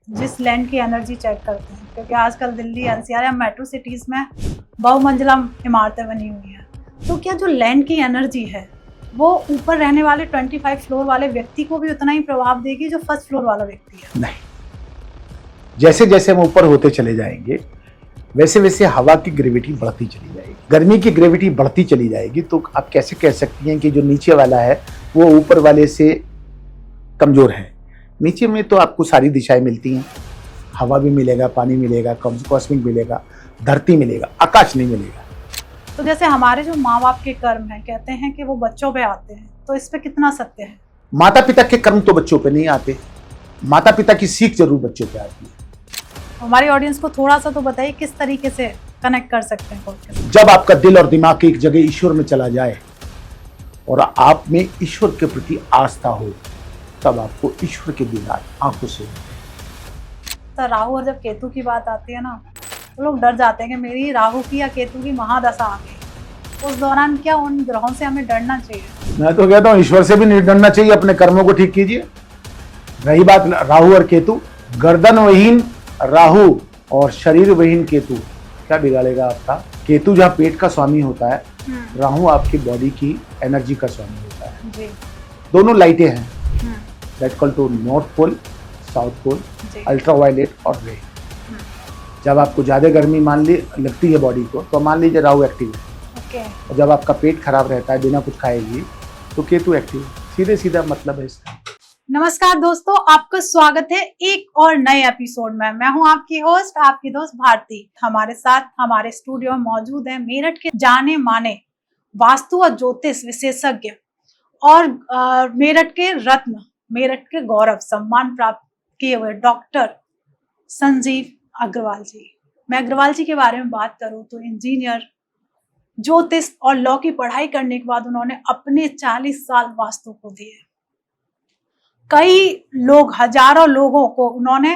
जिस लैंड की energy check करते हैं, क्योंकि आजकल दिल्ली एनसीआर या मेट्रो सिटीज़ में बहुमंजिला इमारतें बनी हुई हैं। तो क्या जो लैंड की एनर्जी है वो ऊपर रहने वाले 25 फ्लोर वाले व्यक्ति को भी उतना ही प्रभाव देगी जो फर्स्ट फ्लोर वाला व्यक्ति है? नहीं, जैसे जैसे हम ऊपर होते चले जाएंगे वैसे वैसे हवा की ग्रेविटी बढ़ती चली जाएगी, गर्मी की ग्रेविटी बढ़ती चली जाएगी। तो आप कैसे कह सकती हैं कि जो नीचे वाला है वो ऊपर वाले से कमजोर है? नीचे में तो आपको सारी दिशाएं मिलती हैं, हवा भी मिलेगा, पानी मिलेगा, कॉस्मिक मिलेगा, धरती मिलेगा, आकाश नहीं मिलेगा। तो जैसे हमारे जो माँ बाप के कर्म हैं, कहते हैं कि वो बच्चों पे आते हैं, तो इस पे कितना सत्य है? माता पिता के कर्म तो बच्चों पे नहीं आते, माता पिता की सीख जरूर बच्चों पे आती है। हमारी ऑडियंस को थोड़ा सा तो बताइए किस तरीके से कनेक्ट कर सकते हैं। जब आपका दिल और दिमाग एक जगह ईश्वर में चला जाए और आप में ईश्वर के प्रति आस्था हो, तब आपको ईश्वर के दीदार आंखों से। तो राहु और जब केतु की बात आती है ना, तो लोग डर जाते हैं कि मेरी राहु की या केतु की महादशा आ गई। उस दौरान क्या उन ग्रहों से हमें डरना चाहिए? मैं तो कहता हूँ ईश्वर से भी नहीं डरना चाहिए, अपने कर्मों को ठीक कीजिए। रही बात राहु और केतु, गर्दन वहीन राहु और शरीर वहीन केतु क्या बिगाड़ेगा आपका? केतु जहाँ पेट का स्वामी होता है, राहु आपकी बॉडी की एनर्जी का स्वामी होता है जी। दोनों लाइटें हैं, that called to north pole, south pole, ultraviolet और रे। जब आपको ज्यादा गर्मी लगती है बॉडी को, तो मान लीजिए राहु एक्टिव है। और जब आपका पेट खराब रहता है बिना कुछ खाएगी, तो केतु एक्टिव है। सीधे सीधा मतलब है इसका। नमस्कार दोस्तों, आपका स्वागत है एक और नए एपिसोड में। मैं हूं आपकी होस्ट, आपकी दोस्त भारती। हमारे साथ हमारे स्टूडियो में मौजूद है मेरठ के जाने माने वास्तु और ज्योतिष विशेषज्ञ और मेरठ के रत्न, मेरठ के गौरव सम्मान प्राप्त किए हुए डॉक्टर संजीव अग्रवाल जी। मैं अग्रवाल जी के बारे में बात करूं तो इंजीनियर, ज्योतिष और लॉ की पढ़ाई करने के बाद उन्होंने अपने 40 साल वास्तु को दिए। कई लोग, हजारों लोगों को उन्होंने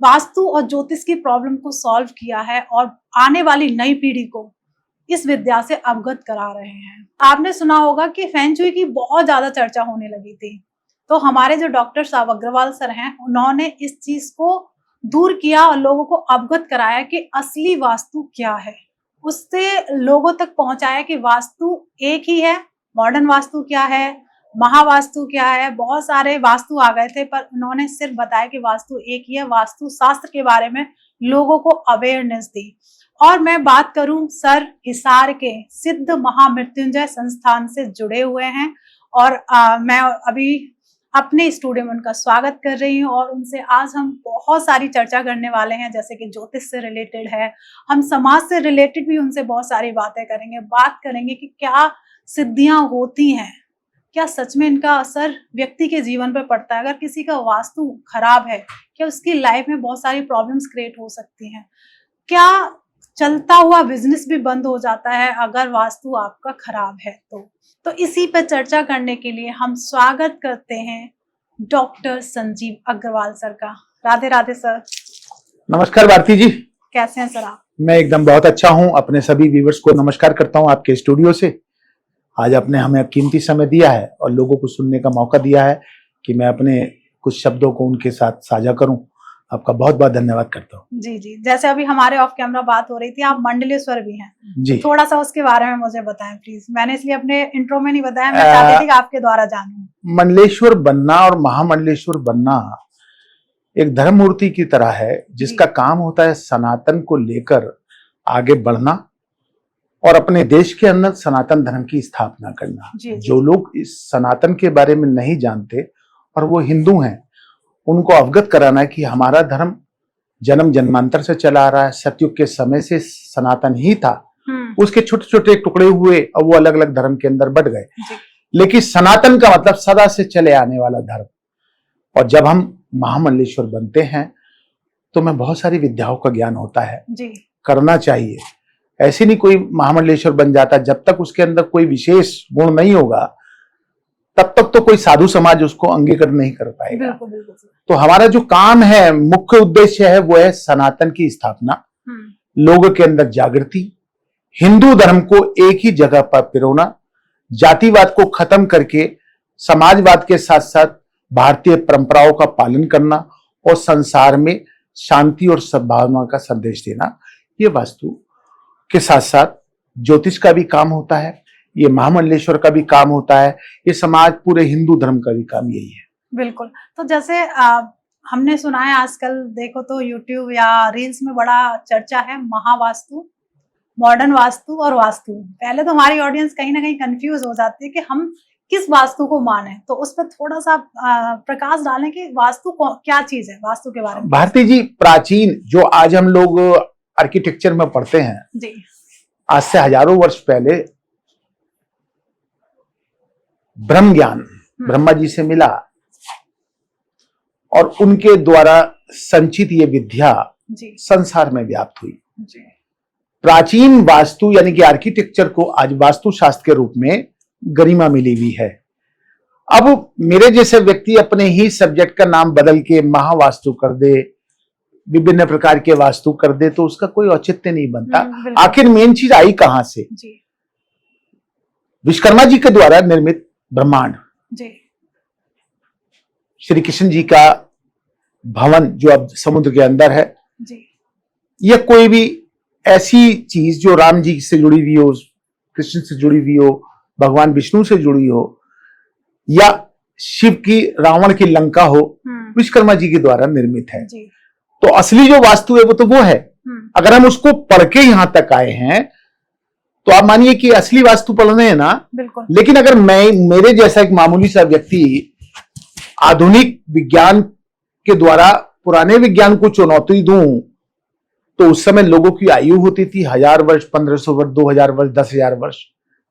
वास्तु और ज्योतिष की प्रॉब्लम को सॉल्व किया है और आने वाली नई पीढ़ी को इस विद्या से अवगत करा रहे हैं। आपने सुना होगा कि फेंग शुई की बहुत ज्यादा चर्चा होने लगी थी, तो हमारे जो डॉक्टर साहब अग्रवाल सर हैं, उन्होंने इस चीज को दूर किया और लोगों को अवगत कराया कि असली वास्तु क्या है। उससे लोगों तक पहुंचाया कि वास्तु एक ही है, मॉडर्न वास्तु क्या है, महावास्तु क्या है। बहुत सारे वास्तु आ गए थे, पर उन्होंने सिर्फ बताया कि वास्तु एक ही है। वास्तु शास्त्र के बारे में लोगों को अवेयरनेस दी। और मैं बात करूं, सर हिसार के सिद्ध महामृत्युंजय संस्थान से जुड़े हुए हैं और मैं अभी अपने स्टूडियो में उनका स्वागत कर रही हूँ और उनसे आज हम बहुत सारी चर्चा करने वाले हैं, जैसे कि ज्योतिष से रिलेटेड है, हम समाज से रिलेटेड भी उनसे बहुत सारी बातें करेंगे। बात करेंगे कि क्या सिद्धियां होती हैं, क्या सच में इनका असर व्यक्ति के जीवन पर पड़ता है। अगर किसी का वास्तु खराब है, क्या उसकी लाइफ में बहुत सारी प्रॉब्लम्स क्रिएट हो सकती हैं। क्या चलता हुआ बिजनेस भी बंद हो जाता है अगर वास्तु आपका खराब है? तो इसी पर चर्चा करने के लिए हम स्वागत करते हैं डॉक्टर संजीव अग्रवाल सर का। राधे राधे सर। नमस्कार भारती जी, कैसे हैं सर आप? मैं एकदम बहुत अच्छा हूं। अपने सभी व्यूवर्स को नमस्कार करता हूं आपके स्टूडियो से। आज आपने हमें कीमती समय दिया है और लोगों को सुनने का मौका दिया है कि मैं अपने कुछ शब्दों को उनके साथ साझा करूं। आपका बहुत बहुत धन्यवाद करता हूं। जी जी, जैसे अभी हमारे ऑफ कैमरा बात हो रही थी, आप मंडलेश्वर भी हैं जी, तो थोड़ा सा उसके बारे में मुझे बताएं प्लीज। मैंने इसलिए अपने इंट्रो में नहीं बताया, मैं चाहती थी कि आपके द्वारा जानूं। मंडलेश्वर बनना और महामंडलेश्वर बनना एक धर्म मूर्ति की तरह है, जिसका काम होता है सनातन को लेकर आगे बढ़ना और अपने देश के अंदर सनातन धर्म की स्थापना करना। जो लोग इस सनातन के बारे में नहीं जानते और वो हिंदू हैं, उनको अवगत कराना है कि हमारा धर्म जन्म जन्मांतर से चला आ रहा है, सतयुग के समय से सनातन ही था। उसके छोटे छोटे टुकड़े हुए और वो अलग अलग धर्म के अंदर बढ़ गए, लेकिन सनातन का मतलब सदा से चले आने वाला धर्म। और जब हम महामंडलेश्वर बनते हैं तो हमें बहुत सारी विद्याओं का ज्ञान होता है जी। करना चाहिए। ऐसे नहीं कोई महामंडलेश्वर बन जाता, जब तक उसके अंदर कोई विशेष गुण नहीं होगा तब तक तो कोई साधु समाज उसको अंगीकार नहीं कर पाएगा। बिल्कुल, बिल्कुल। तो हमारा जो काम है, मुख्य उद्देश्य है, वो है सनातन की स्थापना, लोगों के अंदर जागृति, हिंदू धर्म को एक ही जगह पर पिरोना, जातिवाद को खत्म करके समाजवाद के साथ साथ भारतीय परंपराओं का पालन करना और संसार में शांति और सद्भावना का संदेश देना, ये वास्तु के साथ साथ ज्योतिष का भी काम होता है, ये महामंडलेश्वर का भी काम होता है, ये समाज पूरे हिंदू धर्म का भी काम यही है। बिल्कुल। तो जैसे हमने सुना है आजकल देखो तो यूट्यूब या रील्स में बड़ा चर्चा है महावास्तु, मॉडर्न वास्तु और वास्तु। पहले तो हमारी ऑडियंस कहीं ना कहीं कंफ्यूज हो जाती है कि हम किस वास्तु को माने, तो उस पर थोड़ा सा प्रकाश डालें कि वास्तु क्या चीज है, वास्तु के बारे में। भारती जी, प्राचीन जो आज हम लोग आर्किटेक्चर में पढ़ते हैं जी, आज से हजारों वर्ष पहले ब्रह्म ज्ञान ब्रह्मा जी से मिला और उनके द्वारा संचित ये विद्या जी, संसार में व्याप्त हुई। जी, प्राचीन वास्तु यानी कि आर्किटेक्चर को आज वास्तु शास्त्र के रूप में गरिमा मिली हुई है। अब मेरे जैसे व्यक्ति अपने ही सब्जेक्ट का नाम बदल के महावास्तु कर दे, विभिन्न प्रकार के वास्तु कर दे, तो उसका कोई औचित्य नहीं बनता। आखिर मेन चीज आई कहां से? जी, विश्वकर्मा जी के द्वारा निर्मित ब्रह्मांड, जी, श्री कृष्ण जी का भवन जो अब समुद्र के अंदर है, जी, या कोई भी ऐसी चीज जो राम जी से जुड़ी हुई हो, कृष्ण से जुड़ी हुई हो, भगवान विष्णु से जुड़ी हो, या शिव की रावण की लंका हो, विश्वकर्मा जी के द्वारा निर्मित है। जी, तो असली जो वास्तु है वो तो वो है। अगर हम उसको पढ़ के यहां तक आए हैं तो आप मानिए कि असली वास्तु पढ़ रहे हैं ना। बिल्कुल। लेकिन अगर मेरे जैसा एक मामूली सा व्यक्ति आधुनिक विज्ञान के द्वारा पुराने विज्ञान को चुनौती दूं, तो उस समय लोगों की आयु होती थी 1000 वर्ष, 1500 वर्ष, 2000 वर्ष, 10,000 वर्ष।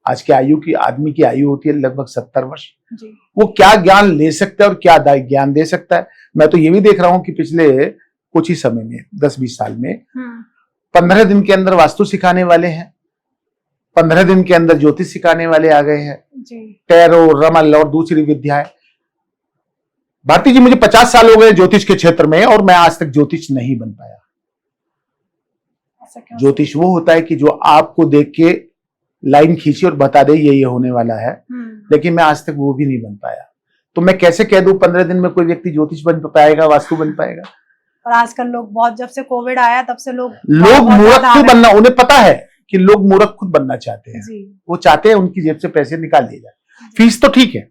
आज के आयु की आदमी की आयु होती है लगभग 70 वर्ष। जी। वो क्या ज्ञान ले सकता है और क्या ज्ञान दे सकता है? मैं तो ये भी देख रहा हूं कि पिछले कुछ ही समय में 10-20 साल में 15 दिन के अंदर वास्तु सिखाने वाले हैं, 15 दिन के अंदर ज्योतिष सिखाने वाले आ गए हैं, टैरो, रमल और दूसरी विद्याएं। भारती जी, मुझे 50 साल हो गए ज्योतिष के क्षेत्र में और मैं आज तक ज्योतिष नहीं बन पाया। ज्योतिष वो होता है कि जो आपको देख के लाइन खींचे और बता दे ये होने वाला है, लेकिन मैं आज तक वो भी नहीं बन पाया। तो मैं कैसे कह दूं 15 दिन में कोई व्यक्ति ज्योतिष बन पाएगा, वास्तु बन पाएगा? और आजकल लोग बहुत, जब से कोविड आया तब से लोग मूर्ख क्यों बनना, उन्हें पता है कि लोग मूर्ख खुद बनना चाहते हैं। वो चाहते हैं उनकी जेब से पैसे निकाल लिए जाए। फीस तो ठीक है,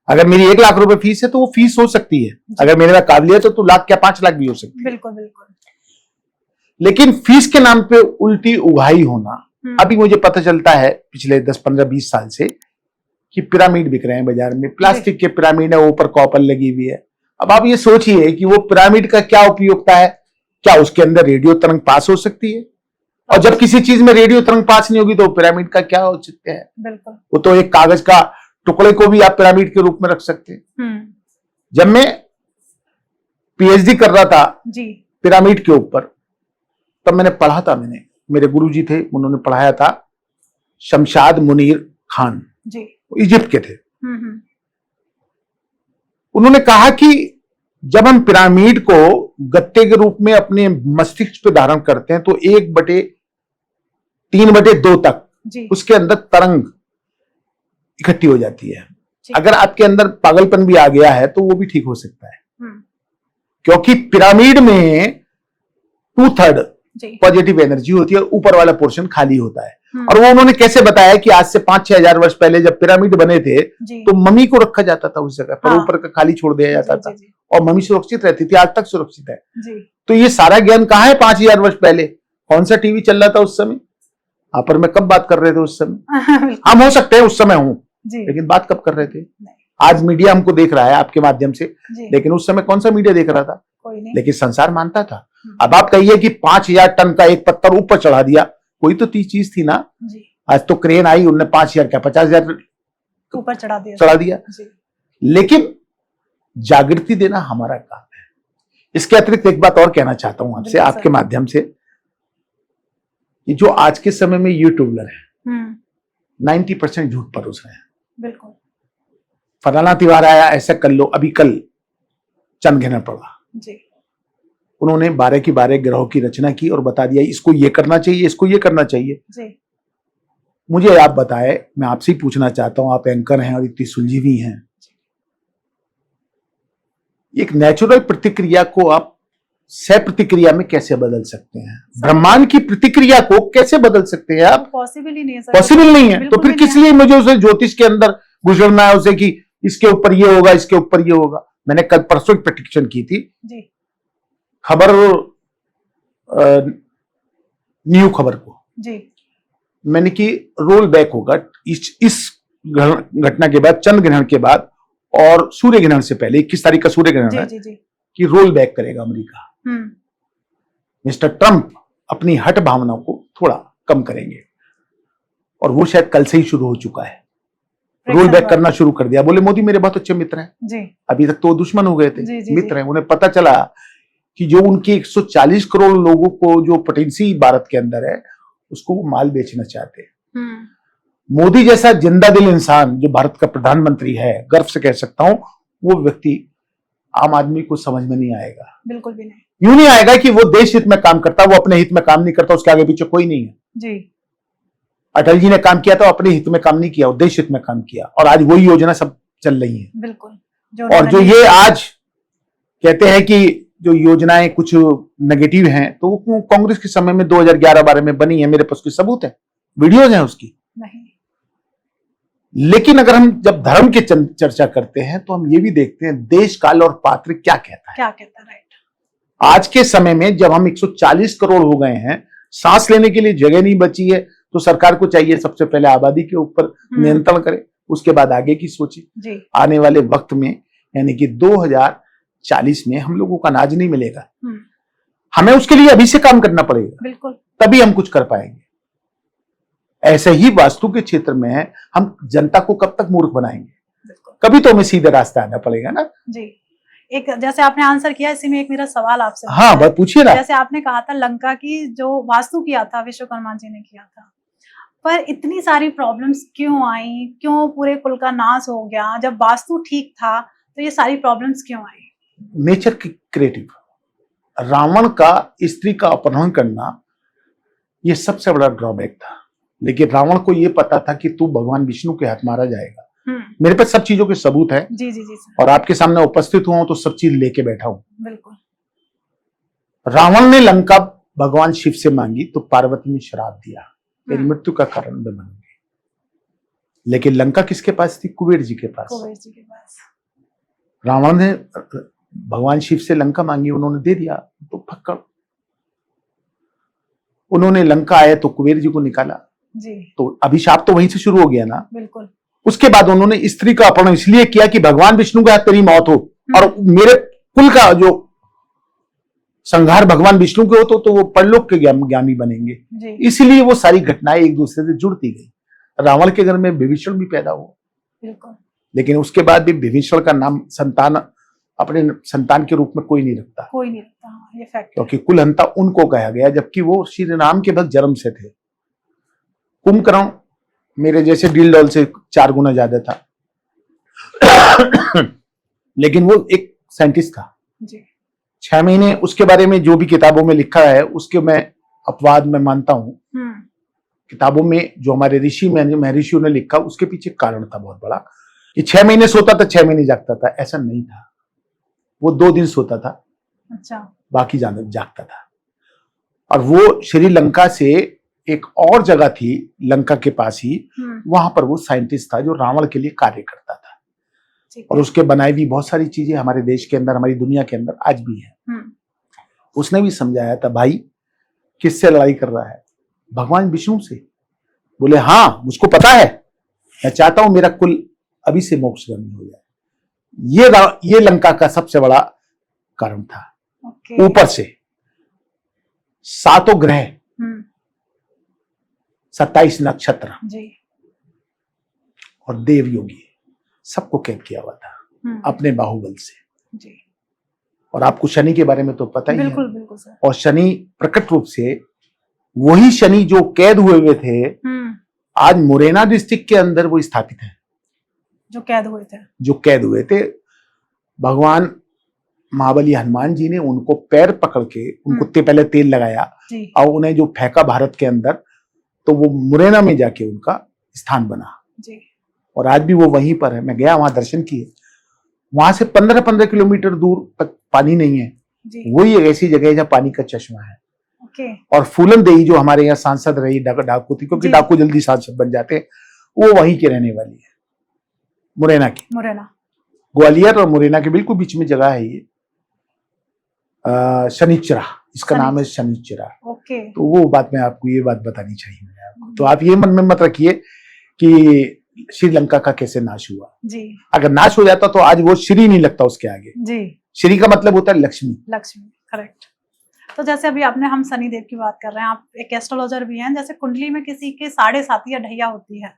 अगर मेरी 1 लाख रुपए फीस है तो वो फीस हो सकती है, अगर मेरे में काबिलियत है तो लाख क्या 5 लाख भी हो सकती है। बिल्कुल बिल्कुल। लेकिन फीस के नाम पे उल्टी उगाही होना, अभी मुझे पता चलता है पिछले 10-15-20 साल से कि पिरामिड बिक रहे हैं बाजार में, प्लास्टिक के पिरामिड है, ऊपर कॉपर लगी हुई है। अब आप ये सोचिए कि वो पिरामिड का क्या उपयोगिता है? क्या उसके अंदर रेडियो तरंग पास हो सकती है? और जब किसी चीज में रेडियो तरंग पास नहीं होगी तो पिरामिड का क्या औचित्य है? बिल्कुल। वो तो एक कागज का टुकड़े को भी आप पिरामिड के रूप में रख सकते हैं। जब मैं पीएचडी कर रहा था जी पिरामिड के ऊपर, तब मैंने पढ़ा था, मेरे गुरुजी थे, उन्होंने पढ़ाया था, शमशाद मुनीर खान जी, इजिप्ट के थे। उन्होंने कहा कि जब हम पिरामिड को गत्ते के रूप में अपने मस्तिष्क पे धारण करते हैं तो 1/3/2 तक उसके अंदर तरंग इकट्ठी हो जाती है। अगर आपके अंदर पागलपन भी आ गया है तो वो भी ठीक हो सकता है, क्योंकि पिरामिड में 2/3 पॉजिटिव एनर्जी होती है, ऊपर वाला पोर्शन खाली होता है। और वो उन्होंने कैसे बताया कि आज से 5-6 हजार वर्ष पहले जब पिरामिड बने थे तो मम्मी को रखा जाता था उस जगह पर, ऊपर का खाली छोड़ दिया जाता था और मम्मी सुरक्षित रहती थी, आज तक सुरक्षित है। तो ये सारा ज्ञान कहाँ है 5000 वर्ष पहले? कौन सा टीवी चल रहा था उस समय? आप और मैं कब बात कर रहे थे उस समय? हम हो सकते हैं उस समय हूं, लेकिन बात कब कर रहे थे? आज मीडिया हमको देख रहा है आपके माध्यम से, लेकिन उस समय कौन सा मीडिया देख रहा था? लेकिन संसार मानता था। अब आप कहिए कि 5000 टन का एक पत्थर ऊपर चढ़ा दिया, कोई तो चीज थी ना। आज तो क्रेन आई, उनने 5000 क्या 50,000 ऊपर चढ़ा दिया। लेकिन जागृति देना हमारा काम है। इसके अतिरिक्त एक बात और कहना चाहता हूं आपसे, आपके माध्यम से, कि जो आज के समय में यूट्यूबर है 90% झूठ परोस रहे हैं। बिल्कुल। फलाना त्योहार आया, ऐसा कर लो, अभी कल चंद घना पड़ा जी, उन्होंने 12 की 12 ग्रहों की रचना की और बता दिया इसको ये करना चाहिए, इसको ये करना चाहिए जी। मुझे आप बताए, मैं आपसे ही पूछना चाहता हूं, आप एंकर हैं और इतनी सुलझी हुई हैं, एक नेचुरल प्रतिक्रिया को आप सह प्रतिक्रिया में कैसे बदल सकते हैं? ब्रह्मांड की प्रतिक्रिया को कैसे बदल सकते हैं आप? पॉसिबल ही नहीं है सर। पॉसिबल नहीं है। तो बिल्कुल फिर भी किस नहीं लिए मुझे उसे ज्योतिष के अंदर गुजरना है उसे कि इसके ऊपर ये होगा, इसके ऊपर ये होगा? मैंने कल परसों एक प्रेडिक्शन की थी जी। खबर, न्यू खबर को जी। मैंने कि रोल बैक होगा इस घटना के बाद, चंद्र ग्रहण के बाद और सूर्य ग्रहण से पहले 21 तारीख का सूर्य ग्रहण है जी जी। कि रोल बैक करेगा अमेरिका। मिस्टर ट्रंप अपनी हट भावनाओं को थोड़ा कम करेंगे और वो शायद कल से ही शुरू हो चुका है। रोल बैक करना शुरू कर दिया। बोले मोदी मेरे बहुत अच्छे मित्र हैं जी। अभी तक तो दुश्मन हो गए थे, जी, मित्र हैं। उन्हें पता चला कि जो उनके 140 करोड़ लोगों को जो पोटेंसी भारत के अंदर है उसको वो माल बेचना चाहते हैं। मोदी जैसा जिंदा दिल इंसान जो भारत का प्रधानमंत्री है, गर्व से कह सकता हूं, वो व्यक्ति आम आदमी को समझ में नहीं आएगा। बिल्कुल भी नहीं। यूं नहीं आएगा कि वो देश हित में काम करता, वो अपने हित में काम नहीं करता, उसके आगे पीछे कोई नहीं है जी। अटल जी ने काम किया था, अपने हित में काम नहीं किया, देश हित में काम किया और आज वही योजना सब चल रही है। बिल्कुल। और जो ये आज कहते हैं कि जो योजनाएं कुछ नेगेटिव हैं, तो वो कांग्रेस के समय में 2011-12 में बनी है। मेरे पास कोई सबूत है, वीडियोज हैं उसकी नहीं। लेकिन अगर हम जब धर्म की चर्चा करते हैं तो हम ये भी देखते हैं देश काल और पात्र क्या कहता है। राइट। आज के समय में जब हम 140 करोड़ हो गए हैं, सांस लेने के लिए जगह नहीं बची है, तो सरकार को चाहिए सबसे पहले आबादी के ऊपर नियंत्रण करे, उसके बाद आगे की सोचे। आने वाले वक्त में यानी कि 2040 में हम लोगों का अनाज नहीं मिलेगा, हमें उसके लिए अभी से काम करना पड़ेगा। बिल्कुल। तभी हम कुछ कर पाएंगे। ऐसे ही वास्तु के क्षेत्र में है, हम जनता को कब तक मूर्ख बनाएंगे? कभी तो हमें सीधे रास्ते आना पड़ेगा ना जी। एक जैसे आपने आंसर किया, इसी में एक मेरा सवाल आपसे। हाँ बात पूछिए ना। जैसे आपने कहा था लंका की जो वास्तु किया था विश्वकर्मा जी ने किया था, पर इतनी सारी प्रॉब्लम्स क्यों आई? क्यों पूरे कुल का नाश हो गया? जब वास्तु ठीक था तो ये सारी प्रॉब्लम्स क्यों आई? नेचर की क्रिएटिव। रावण का स्त्री का अपहरण करना ये सबसे बड़ा ड्रॉबैक था, लेकिन रावण को ये पता था कि तू भगवान विष्णु के हाथ मारा जाएगा। मेरे पास सब चीजों के सबूत है। जी जी जी सर। और आपके सामने उपस्थित हुआ हूं तो सब चीज लेके बैठा हूं। बिल्कुल। रावण ने लंका भगवान शिव से मांगी तो पार्वती ने श्राप दिया, मेरी मृत्यु का कारण मैं बनूंगी। लेकिन लंका किसके पास थी? कुबेर जी के पास। कुबेर जी के पास। रावण ने भगवान शिव से लंका मांगी, उन्होंने दे दिया तो फक्कड़। उन्होंने लंका आए तो कुबेर जी को निकाला जी। तो अभिशाप तो वहीं से शुरू हो गया ना। बिल्कुल। उसके बाद उन्होंने स्त्री का अपहरण इसलिए किया कि भगवान विष्णु के हाथ तेरी मौत हो और मेरे कुल का जो संहार भगवान विष्णु के हो तो वो परलोक के ज्ञानी बनेंगे। इसलिए वो सारी घटनाएं एक दूसरे से जुड़ती गई। रावण के घर में विभीषण भी पैदा हुआ। बिल्कुल। लेकिन उसके बाद भी विभीषण का नाम संतान अपने संतान के रूप में कोई नहीं रखता। कोई नहीं रखता, ये फैक्ट। क्योंकि कुलहंता उनको कहा गया, जबकि वो श्री राम के भक्त जन्म से थे। कुंभकर्ण मेरे जैसे डील डॉल से 4 गुना ज्यादा था लेकिन वो एक साइंटिस्ट था जी। 6 महीने उसके बारे में जो भी किताबों में लिखा है उसके मैं अपवाद में मानता हूं। किताबों में जो हमारे महर्षियों ने लिखा उसके पीछे कारण था बहुत बड़ा कि 6 महीने सोता था, 6 महीने जागता था। ऐसा नहीं था, वो 2 दिन सोता था। अच्छा। बाकी जागता था। और वो श्रीलंका से एक और जगह थी लंका के पास ही, वहां पर वो साइंटिस्ट था जो रावण के लिए कार्य करता था। और उसके बनाई हुई बहुत सारी चीजें हमारे देश के अंदर, हमारी दुनिया के अंदर आज भी है। उसने भी समझाया था, भाई किससे लड़ाई कर रहा है? भगवान विष्णु से। बोले हाँ मुझको पता है, मैं चाहता हूं मेरा कुल अभी से मोक्षगामी हो जाए। ये लंका का सबसे बड़ा कारण था। ऊपर से 7 ग्रह, 27 नक्षत्र जी। और देव योगी सबको कैद किया हुआ था अपने बाहुबल से जी। और आपको शनि के बारे में तो पता ही है। बिल्कुल सर। और शनि प्रकट रूप से वही शनि जो कैद हुए थे आज मुरैना डिस्ट्रिक्ट के अंदर वो स्थापित है। जो कैद हुए थे भगवान महाबली हनुमान जी ने उनको पैर पकड़ के उनको पहले तेल लगाया और उन्हें जो फेंका भारत के अंदर, तो वो मुरैना में जाके उनका स्थान बना जी। और आज भी वो वहीं पर है। मैं गया वहां दर्शन किए, वहां से 15-15 किलोमीटर दूर तक पानी नहीं है। जी। वही एक ऐसी जगह है जहाँ पानी का चश्मा है। ओके। और फूलन देवी जो हमारे यहाँ सांसद रही डाकू थी, क्योंकि जी। डाकू जल्दी सांसद बन जाते हैं, वो वहीं की रहने वाली है, मुरैना की। मुरैना। ग्वालियर और मुरैना के बिल्कुल बीच में जगह है ये, शनिचरा, इसका नाम है शनिचरा। ओके। तो वो बात मैं आपको ये बात बतानी चाहिए मैंने आपको। तो आप ये मन में मत रखिए कि श्रीलंका का कैसे नाश हुआ। जी। अगर नाश हो जाता तो आज वो श्री नहीं लगता उसके आगे। जी। श्री का मतलब होता है लक्ष्मी। लक्ष्मी, करेक्ट। तो जैसे अभी आपने हम शनिदेव की बात कर रहे हैं, आप एक एस्ट्रोलॉजर भी हैं, जैसे कुंडली में किसी के 7.5 या ढैया होती है,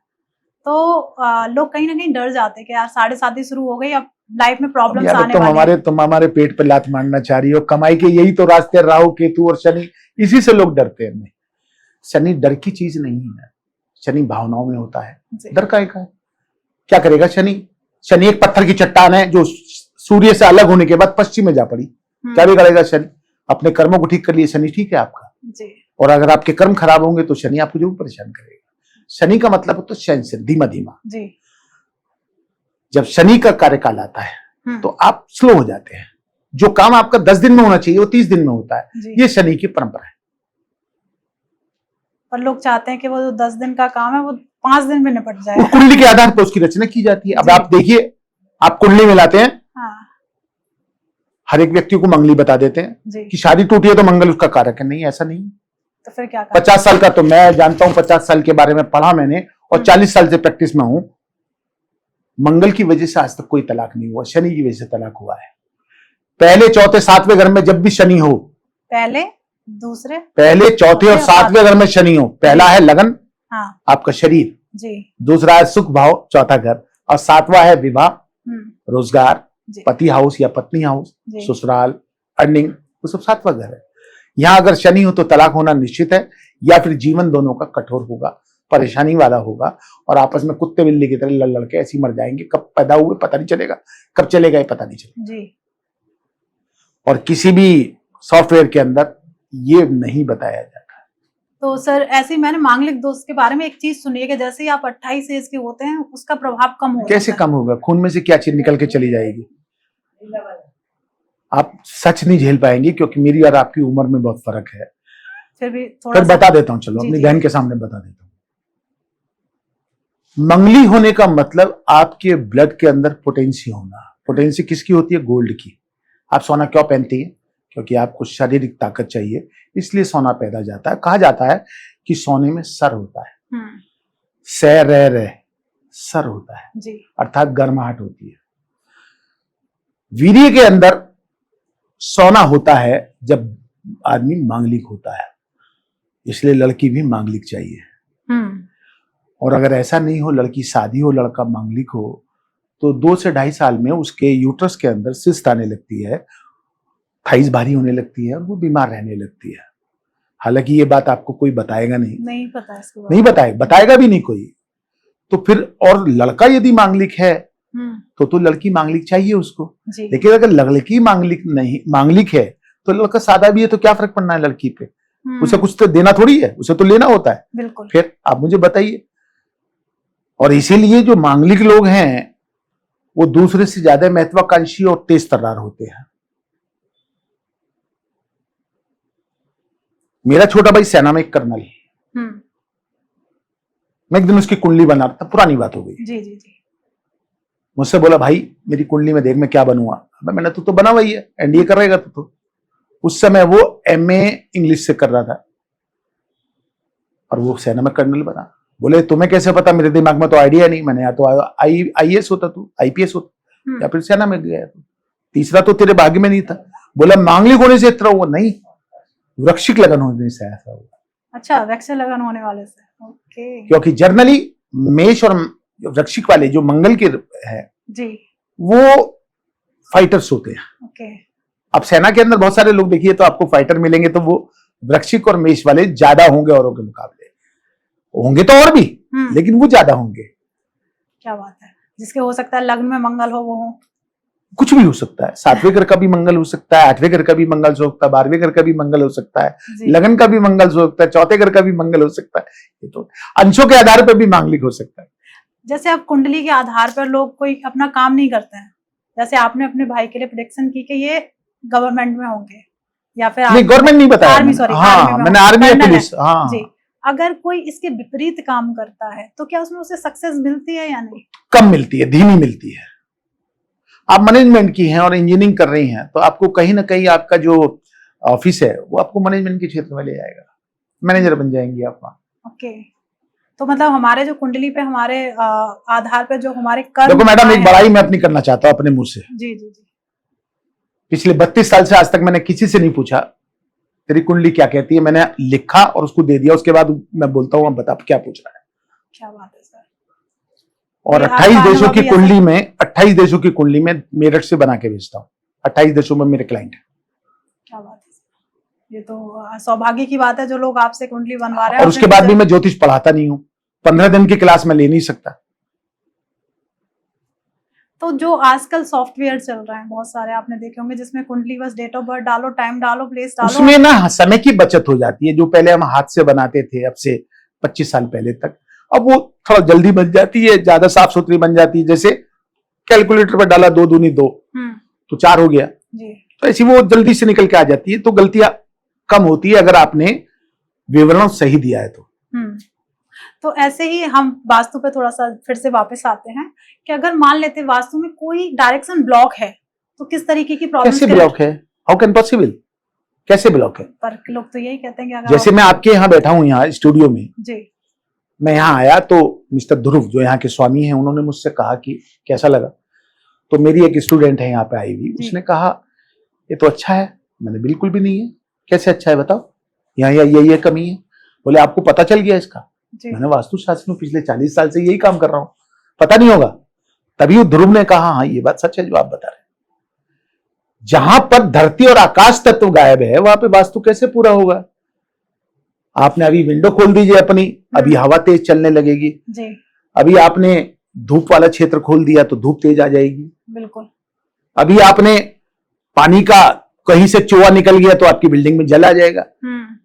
तो लोग कहीं ना कहीं डर जाते हैं कि यार 7.5 शुरू हो गई, अब लाइफ में प्रॉब्लम्स आने वाली हैं। तुम हमारे पेट पे लात मारना चाह रही हो। कमाई के यही तो रास्ते, राहु केतु और शनि, इसी से लोग डरते हैं। शनि डर की चीज नहीं है, शनि भावनाओं में होता है। डर का है, क्या करेगा शनि? शनि एक पत्थर की चट्टान है जो सूर्य से अलग होने के बाद पश्चिम में जा पड़ी। क्या बिगाड़ेगा शनि? अपने कर्मों को ठीक कर लिए शनि ठीक है आपका जी। और अगर आपके कर्म खराब होंगे तो शनि आपको जरूर परेशान करेगा। शनि का मतलब होता है शयन से, धीमा धीमा जी। जब शनि का कार्यकाल आता है तो आप स्लो हो जाते हैं। जो काम आपका 10 दिन में होना चाहिए वो 30 दिन में होता है। ये शनि की परंपरा है। पर लोग चाहते हैं कि वो जो 10 दिन का काम है वो 5 दिन में निपट जाए। वो कुंडली के आधार पर उसकी रचना की जाती है। अब आप देखिए, आप कुंडली में लाते हैं, हर एक व्यक्ति को मंगली बता देते हैं कि शादी टूटी है तो मंगल उसका कारक है। नहीं, ऐसा नहीं। तो फिर क्या 50 साल का तो मैं जानता हूं, 50 साल के बारे में पढ़ा मैंने और 40 साल से प्रैक्टिस में हूं। मंगल की वजह से आज तक कोई तलाक नहीं हुआ, शनि की वजह से तलाक हुआ है। पहले, चौथे, सातवें घर में जब भी शनि हो, पहले, दूसरे, पहले, चौथे और सातवें घर में शनि हो, पहला है लगन, आपका शरीर जी, दूसरा है सुख भाव, चौथा घर, और सातवां है विवाह, रोजगार, पति हाउस या पत्नी हाउस, ससुराल, अर्निंग, वो सब सातवां घर है। यहां अगर शनि हो तो तलाक होना निश्चित है, या फिर जीवन दोनों का कठोर होगा, परेशानी वाला होगा और आपस में कुत्ते बिल्ली की तरह लड़ लड़ के ऐसे ही मर जाएंगे। कब पैदा हुए पता नहीं चलेगा, कब चलेगा ये पता नहीं चलेगा जी। और किसी भी सॉफ्टवेयर के अंदर ये नहीं बताया जाता। तो सर, ऐसे मैंने मांगलिक दोष के बारे में एक चीज सुनी है कि जैसे ही आप 28 एज के होते हैं उसका प्रभाव कम होता है। कैसे कम होगा? खून में से क्या चीज निकल के चली जाएगी? आप सच नहीं झेल पाएंगे क्योंकि मेरी और आपकी उम्र में बहुत फर्क है। फिर भी थोड़ा बता देता हूं, चलो अपनी बहन के सामने बता देता हूं। मंगली होने का मतलब आपके ब्लड के अंदर पोटेंसी होना। पोटेंसी किसकी होती है? गोल्ड की। आप सोना क्यों पहनती हैं? क्योंकि आपको शारीरिक ताकत चाहिए, इसलिए सोना पहना जाता है। कहा जाता है कि सोने में सर होता है, सर होता है जी, अर्थात गर्माहट होती है। वीर्य के अंदर सोना होता है जब आदमी मांगलिक होता है, इसलिए लड़की भी मांगलिक चाहिए। और अगर ऐसा नहीं हो, लड़की शादी हो, लड़का मांगलिक हो, तो 2 से 2.5 साल में उसके यूट्रस के अंदर सिस्ट आने लगती है, थाइस भारी होने लगती है और वो बीमार रहने लगती है। हालांकि ये बात आपको कोई बताएगा नहीं पता इसको, नहीं बताएगा भी नहीं कोई। तो फिर, और लड़का यदि मांगलिक है तो लड़की मांगलिक चाहिए उसको। लेकिन अगर लड़की मांगलिक है तो लड़का सादा भी है तो क्या फर्क पड़ना है लड़की पे? उसे कुछ तो देना थोड़ी है, उसे तो लेना होता है। बिल्कुल। फिर आप मुझे बताइए। और इसीलिए जो मांगलिक लोग हैं वो दूसरे से ज्यादा महत्वाकांक्षी और तेज तर्रार होते हैं। मेरा छोटा भाई सेना में एक कर्नल है। मैं एक दिन उसकी कुंडली बना रहा था, पुरानी बात हो गई। जी। मुझसे बोला, भाई मेरी कुंडली में देख मैं क्या बनूंगा। मैंने तो बना वही है, एनडीए कर रहेगा तो। उस समय वो एमए इंग्लिश से कर रहा था और वो सेना में कर्नल बना। बोले, तुम्हें कैसे पता? मेरे दिमाग में तो आइडिया नहीं। मैंने, या तो आईएएस होता तू, आईपीएस होता, या फिर सेना में गया तू, तीसरा तो तेरे भाग्य में नहीं था। बोला, मांगलिक होने से इतना हुआ? नहीं, वृश्चिक लगन होने से ऐसा हुआ। अच्छा, वृश्चिक लगन होने वाले से। ओके। क्योंकि जर्नली मेष और वृश्चिक वाले जो मंगल के है जी, वो फाइटर्स होते हैं। ओके। अब सेना के अंदर बहुत सारे लोग देखिए तो आपको फाइटर मिलेंगे तो वो वृश्चिक और मेष वाले ज्यादा होंगे औरों के मुकाबले। होंगे तो और भी, लेकिन वो ज्यादा होंगे। क्या बात है। जिसके हो सकता है लग्न में मंगल हो, वो हो, कुछ भी हो सकता है। 7वें घर का भी मंगल हो सकता है, 8वें घर का भी मंगल हो सकता है, 12वें घर का भी मंगल हो सकता है, लगन का भी मंगल हो सकता है, 4थे घर का भी मंगल हो सकता है। ये तो अंशों के आधार पर भी मांगलिक हो सकता है। जैसे अब कुंडली के आधार पर लोग कोई अपना काम नहीं करते हैं जैसे आपने अपने भाई के लिए प्रेडिक्शन की कि ये गवर्नमेंट में होंगे या फिर नहीं, गवर्नमेंट नहीं बताया आर्मी, मैंने। सॉरी हाँ, आर्मी में मैंने होंगे, आर्मी या कर्नल पुलिस, है। हाँ जी, अगर कोई इसके विपरीत काम करता है तो क्या उसमें उसे सक्सेस मिलती है या नहीं? कम मिलती है, धीमी मिलती है। आप मैनेजमेंट की हैं और इंजीनियरिंग कर रही हैं तो आपको कहीं ना कहीं आपका जो ऑफिस है वो आपको मैनेजमेंट के क्षेत्र में ले जाएगा, मैनेजर बन जाएंगी आप वहाँ। ओके, तो मतलब हमारे जो कुंडली पे हमारे आधार पे जो हमारे कर्म देखो मैडम, एक हैं- बड़ाई मैं अपनी करना चाहता हूँ अपने मुंह से। जी जी जी, पिछले 32 साल से आज तक मैंने किसी से नहीं पूछा तेरी कुंडली क्या कहती है, मैंने लिखा और उसको दे दिया, उसके बाद मैं बोलता हूँ अब बता क्या पूछ रहा है। क्या बात है सर। और ये आप 28 मानो देशों की अभी कुंडली ऐसे- में 28 देशों की कुंडली में मेरठ से बना के भेजता हूँ। 28 देशों में मेरे क्लाइंट हैं। क्या बात है सर, ये तो सौभाग्य की बात है जो लोग आपसे कुंडली बनवा रहे हैं। और उसके बाद भी मैं ज्योतिष पढ़ाता नहीं हूँ, 15 दिन की क्लास में ले नहीं सकता। तो जो आजकल सॉफ्टवेयर चल रहे हैं बहुत सारे, आपने देखे होंगे, जिसमें कुंडली बस डेट ऑफ बर्थ डालो, टाइम डालो, प्लेस डालो, उसमें ना समय की बचत हो जाती है। जो पहले हम हाथ से बनाते थे अब से 25 साल पहले तक, अब वो थोड़ा जल्दी बन जाती है, ज्यादा साफ सुथरी बन जाती है। जैसे कैलकुलेटर पर डाला 2 दूनी 2 तो 4 हो गया, जी, तो ऐसी वो जल्दी से निकल के आ जाती है। तो गलतियां कम होती है अगर आपने विवरण सही दिया है तो। तो ऐसे ही हम वास्तु पे थोड़ा सा फिर से वापस आते हैं कि अगर मान लेते वास्तु में कोई डायरेक्शन ब्लॉक है तो किस तरीके की प्रॉब्लम? कैसे ब्लॉक है? How can possible? कैसे ब्लॉक है? पर लोग तो यही कहते हैं कि अगर जैसे मैं आपके यहाँ बैठा हूँ, यहाँ स्टूडियो में, जी, मैं यहाँ आया तो मिस्टर ध्रुव जो यहाँ के स्वामी हैं उन्होंने मुझसे कहा कि कैसा लगा। तो मेरी एक स्टूडेंट है यहाँ पे आई हुई, उसने कहा ये तो अच्छा है। मैंने बिल्कुल भी नहीं है। कैसे अच्छा है बताओ? यहाँ ये कमी है। बोले आपको पता चल गया इसका? मैंने वास्तु शास्त्र में पिछले 40 साल से यही काम कर रहा हूँ, पता नहीं होगा? तभी वो ध्रुव ने कहा हाँ ये बात सच है जो आप बता रहे हैं। जहां पर धरती और आकाश तत्व गायब है वहां पे वास्तु कैसे पूरा होगा? आपने अभी विंडो खोल दीजिए अपनी, अभी हवा तेज चलने लगेगी जी, अभी आपने धूप वाला क्षेत्र खोल दिया तो धूप तेज आ जाएगी। बिल्कुल। अभी आपने पानी का कहीं से चूहा निकल गया तो आपकी बिल्डिंग में जल आ जाएगा।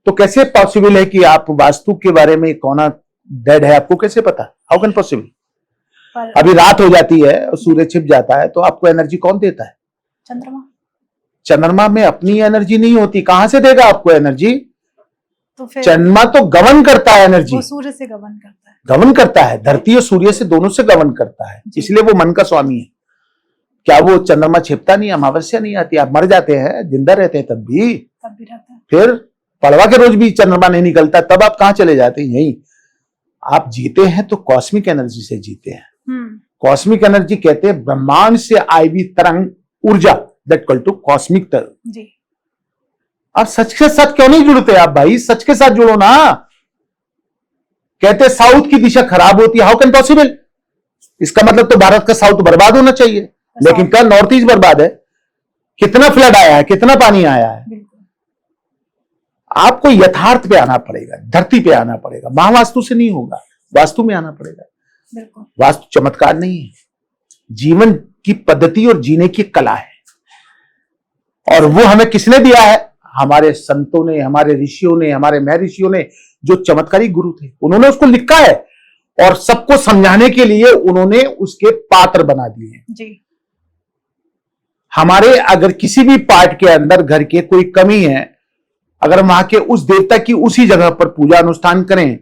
तो कैसे पॉसिबल है कि आप वास्तु के बारे में कोना डेड है आपको कैसे पता? How can possible? अभी रात हो जाती है और सूर्य छिप जाता है तो आपको एनर्जी कौन देता है? चंद्रमा। चंद्रमा में अपनी एनर्जी नहीं होती, कहां से देगा आपको एनर्जी? तो फिर चंद्रमा तो गवर्न करता है एनर्जी, वो सूर्य से गवर्न करता है, गवर्न करता है, धरती और सूर्य से दोनों से गवर्न करता है, इसलिए वो मन का स्वामी है। क्या वो चंद्रमा छिपता नहीं, अमावस्या नहीं आती, आप मर जाते हैं, जिंदा रहते हैं तब भी रहता है। फिर पड़वा के रोज भी चंद्रमा नहीं निकलता, तब आप कहां चले जाते हैं? यही आप जीते हैं तो कॉस्मिक एनर्जी से जीते हैं। कॉस्मिक एनर्जी कहते हैं ब्रह्मांड से आई हुई तरंग ऊर्जा, दैट कॉल्ड टू कॉस्मिक तरंग। जी, आप सच के साथ क्यों नहीं जुड़ते? आप भाई सच के साथ जुड़ो ना। कहते साउथ की दिशा खराब होती है, हाउ कैन पॉसिबल? इसका मतलब तो भारत का साउथ बर्बाद होना चाहिए, लेकिन क्या नॉर्थ ईस्ट बर्बाद है? कितना फ्लड आया है, कितना पानी आया है? आपको यथार्थ पे आना पड़ेगा, धरती पे आना पड़ेगा। महावास्तु से नहीं होगा, वास्तु में आना पड़ेगा। वास्तु चमत्कार नहीं है, जीवन की पद्धति और जीने की कला है। और वो हमें किसने दिया है? हमारे संतों ने, हमारे ऋषियों ने, हमारे महर्षियों ने, जो चमत्कारी गुरु थे, उन्होंने उसको लिखा है और सबको समझाने के लिए उन्होंने उसके पात्र बना दिए हैं। हमारे अगर किसी भी पार्ट के अंदर घर के कोई कमी है, अगर वहां के उस देवता की उसी जगह पर पूजा अनुष्ठान करें,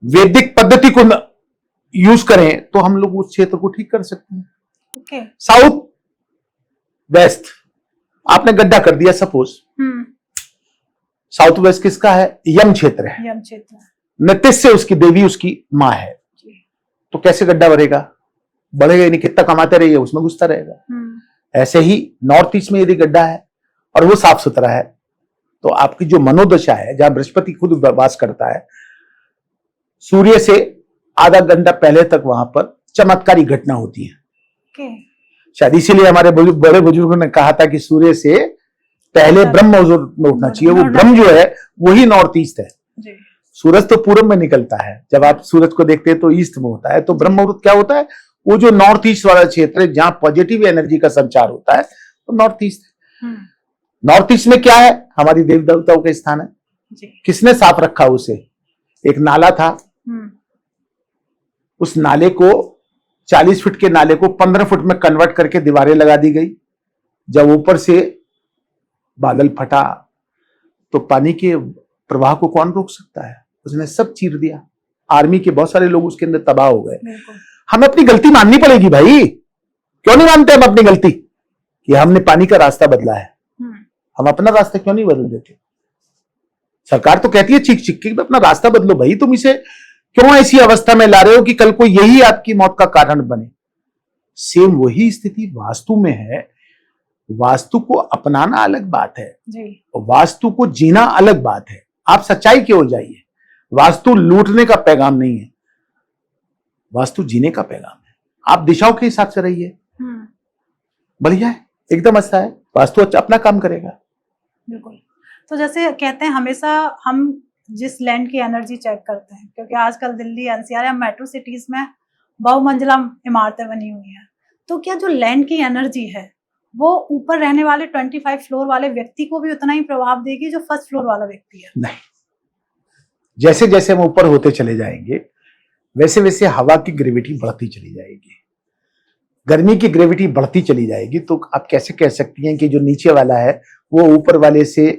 वैदिक पद्धति को यूज करें, तो हम लोग उस क्षेत्र को ठीक कर सकते हैं। साउथ वेस्ट आपने गड्ढा कर दिया सपोज, साउथ वेस्ट किसका है? यम क्षेत्र है, यम क्षेत्र। नतिश से उसकी देवी उसकी मां है, तो कैसे गड्ढा भरेगा? बढ़ेगा ही नहीं, कितना कमाते रहिए उसमें घुसता रहेगा। ऐसे ही नॉर्थ ईस्ट में यदि गड्ढा है और वो साफ सुथरा है, तो आपकी जो मनोदशा है, जहां बृहस्पति खुद वास करता है, सूर्य से आधा घंटा पहले तक वहां पर चमत्कारी घटना होती है। शायद इसीलिए हमारे बड़े बुजुर्गों ने कहा था कि सूर्य से पहले ब्रह्म मुहूर्त में उठना चाहिए। वो ब्रह्म जो है वही नॉर्थ ईस्ट है। सूरज तो पूर्व में निकलता है, जब आप सूरज को देखते हैं तो ईस्ट में होता है। तो ब्रह्म मुहूर्त क्या होता है? वो जो नॉर्थ ईस्ट वाला क्षेत्र है जहां पॉजिटिव एनर्जी का संचार होता है, तो नॉर्थ ईस्ट है। नॉर्थ ईस्ट में क्या है? हमारी देवी देवताओं का स्थान है। किसने साफ रखा उसे? एक नाला था, उस नाले को 40 फीट के नाले को 15 फुट में कन्वर्ट करके दीवारें लगा दी गई। जब ऊपर से बादल फटा तो पानी के प्रवाह को कौन रोक सकता है? उसने सब चीर दिया। आर्मी के बहुत सारे लोग उसके अंदर तबाह हो गए। हमें अपनी गलती माननी पड़ेगी भाई। क्यों नहीं मानते हम अपनी गलती कि हमने पानी का रास्ता बदला है? हम अपना रास्ता क्यों नहीं बदल देते? सरकार तो कहती है चीख चीख के अपना रास्ता बदलो भाई। तुम इसे क्यों ऐसी अवस्था में ला रहे हो कि कल को यही आपकी मौत का कारण बने? सेम वही स्थिति वास्तु में है। वास्तु को अपनाना अलग बात है जी। वास्तु को जीना अलग बात है। आप सच्चाई की ओर जाइए। वास्तु लूटने का पैगाम नहीं है, वास्तु जीने का पैगाम है। आप दिशाओं के हिसाब से रहिए, बढ़िया है, एकदम अच्छा है। वास्तु अच्छा अपना काम करेगा। बिल्कुल। तो जैसे कहते हैं हमेशा हम जिस लैंड की एनर्जी चेक करते हैं, क्योंकि आजकल दिल्ली एनसीआर या मेट्रो सिटीज में बहुमंजिला इमारतें बनी हुई हैं, तो क्या जो लैंड की एनर्जी है वो ऊपर रहने वाले 25 फ्लोर वाले व्यक्ति को भी उतना ही प्रभाव देगी जो फर्स्ट फ्लोर वाला व्यक्ति है? नहीं, जैसे जैसे हम ऊपर होते चले जाएंगे वैसे वैसे हवा की ग्रेविटी बढ़ती चली जाएगी, गर्मी की ग्रेविटी बढ़ती चली जाएगी। तो आप कैसे कह सकती हैं कि जो नीचे वाला है वो ऊपर वाले से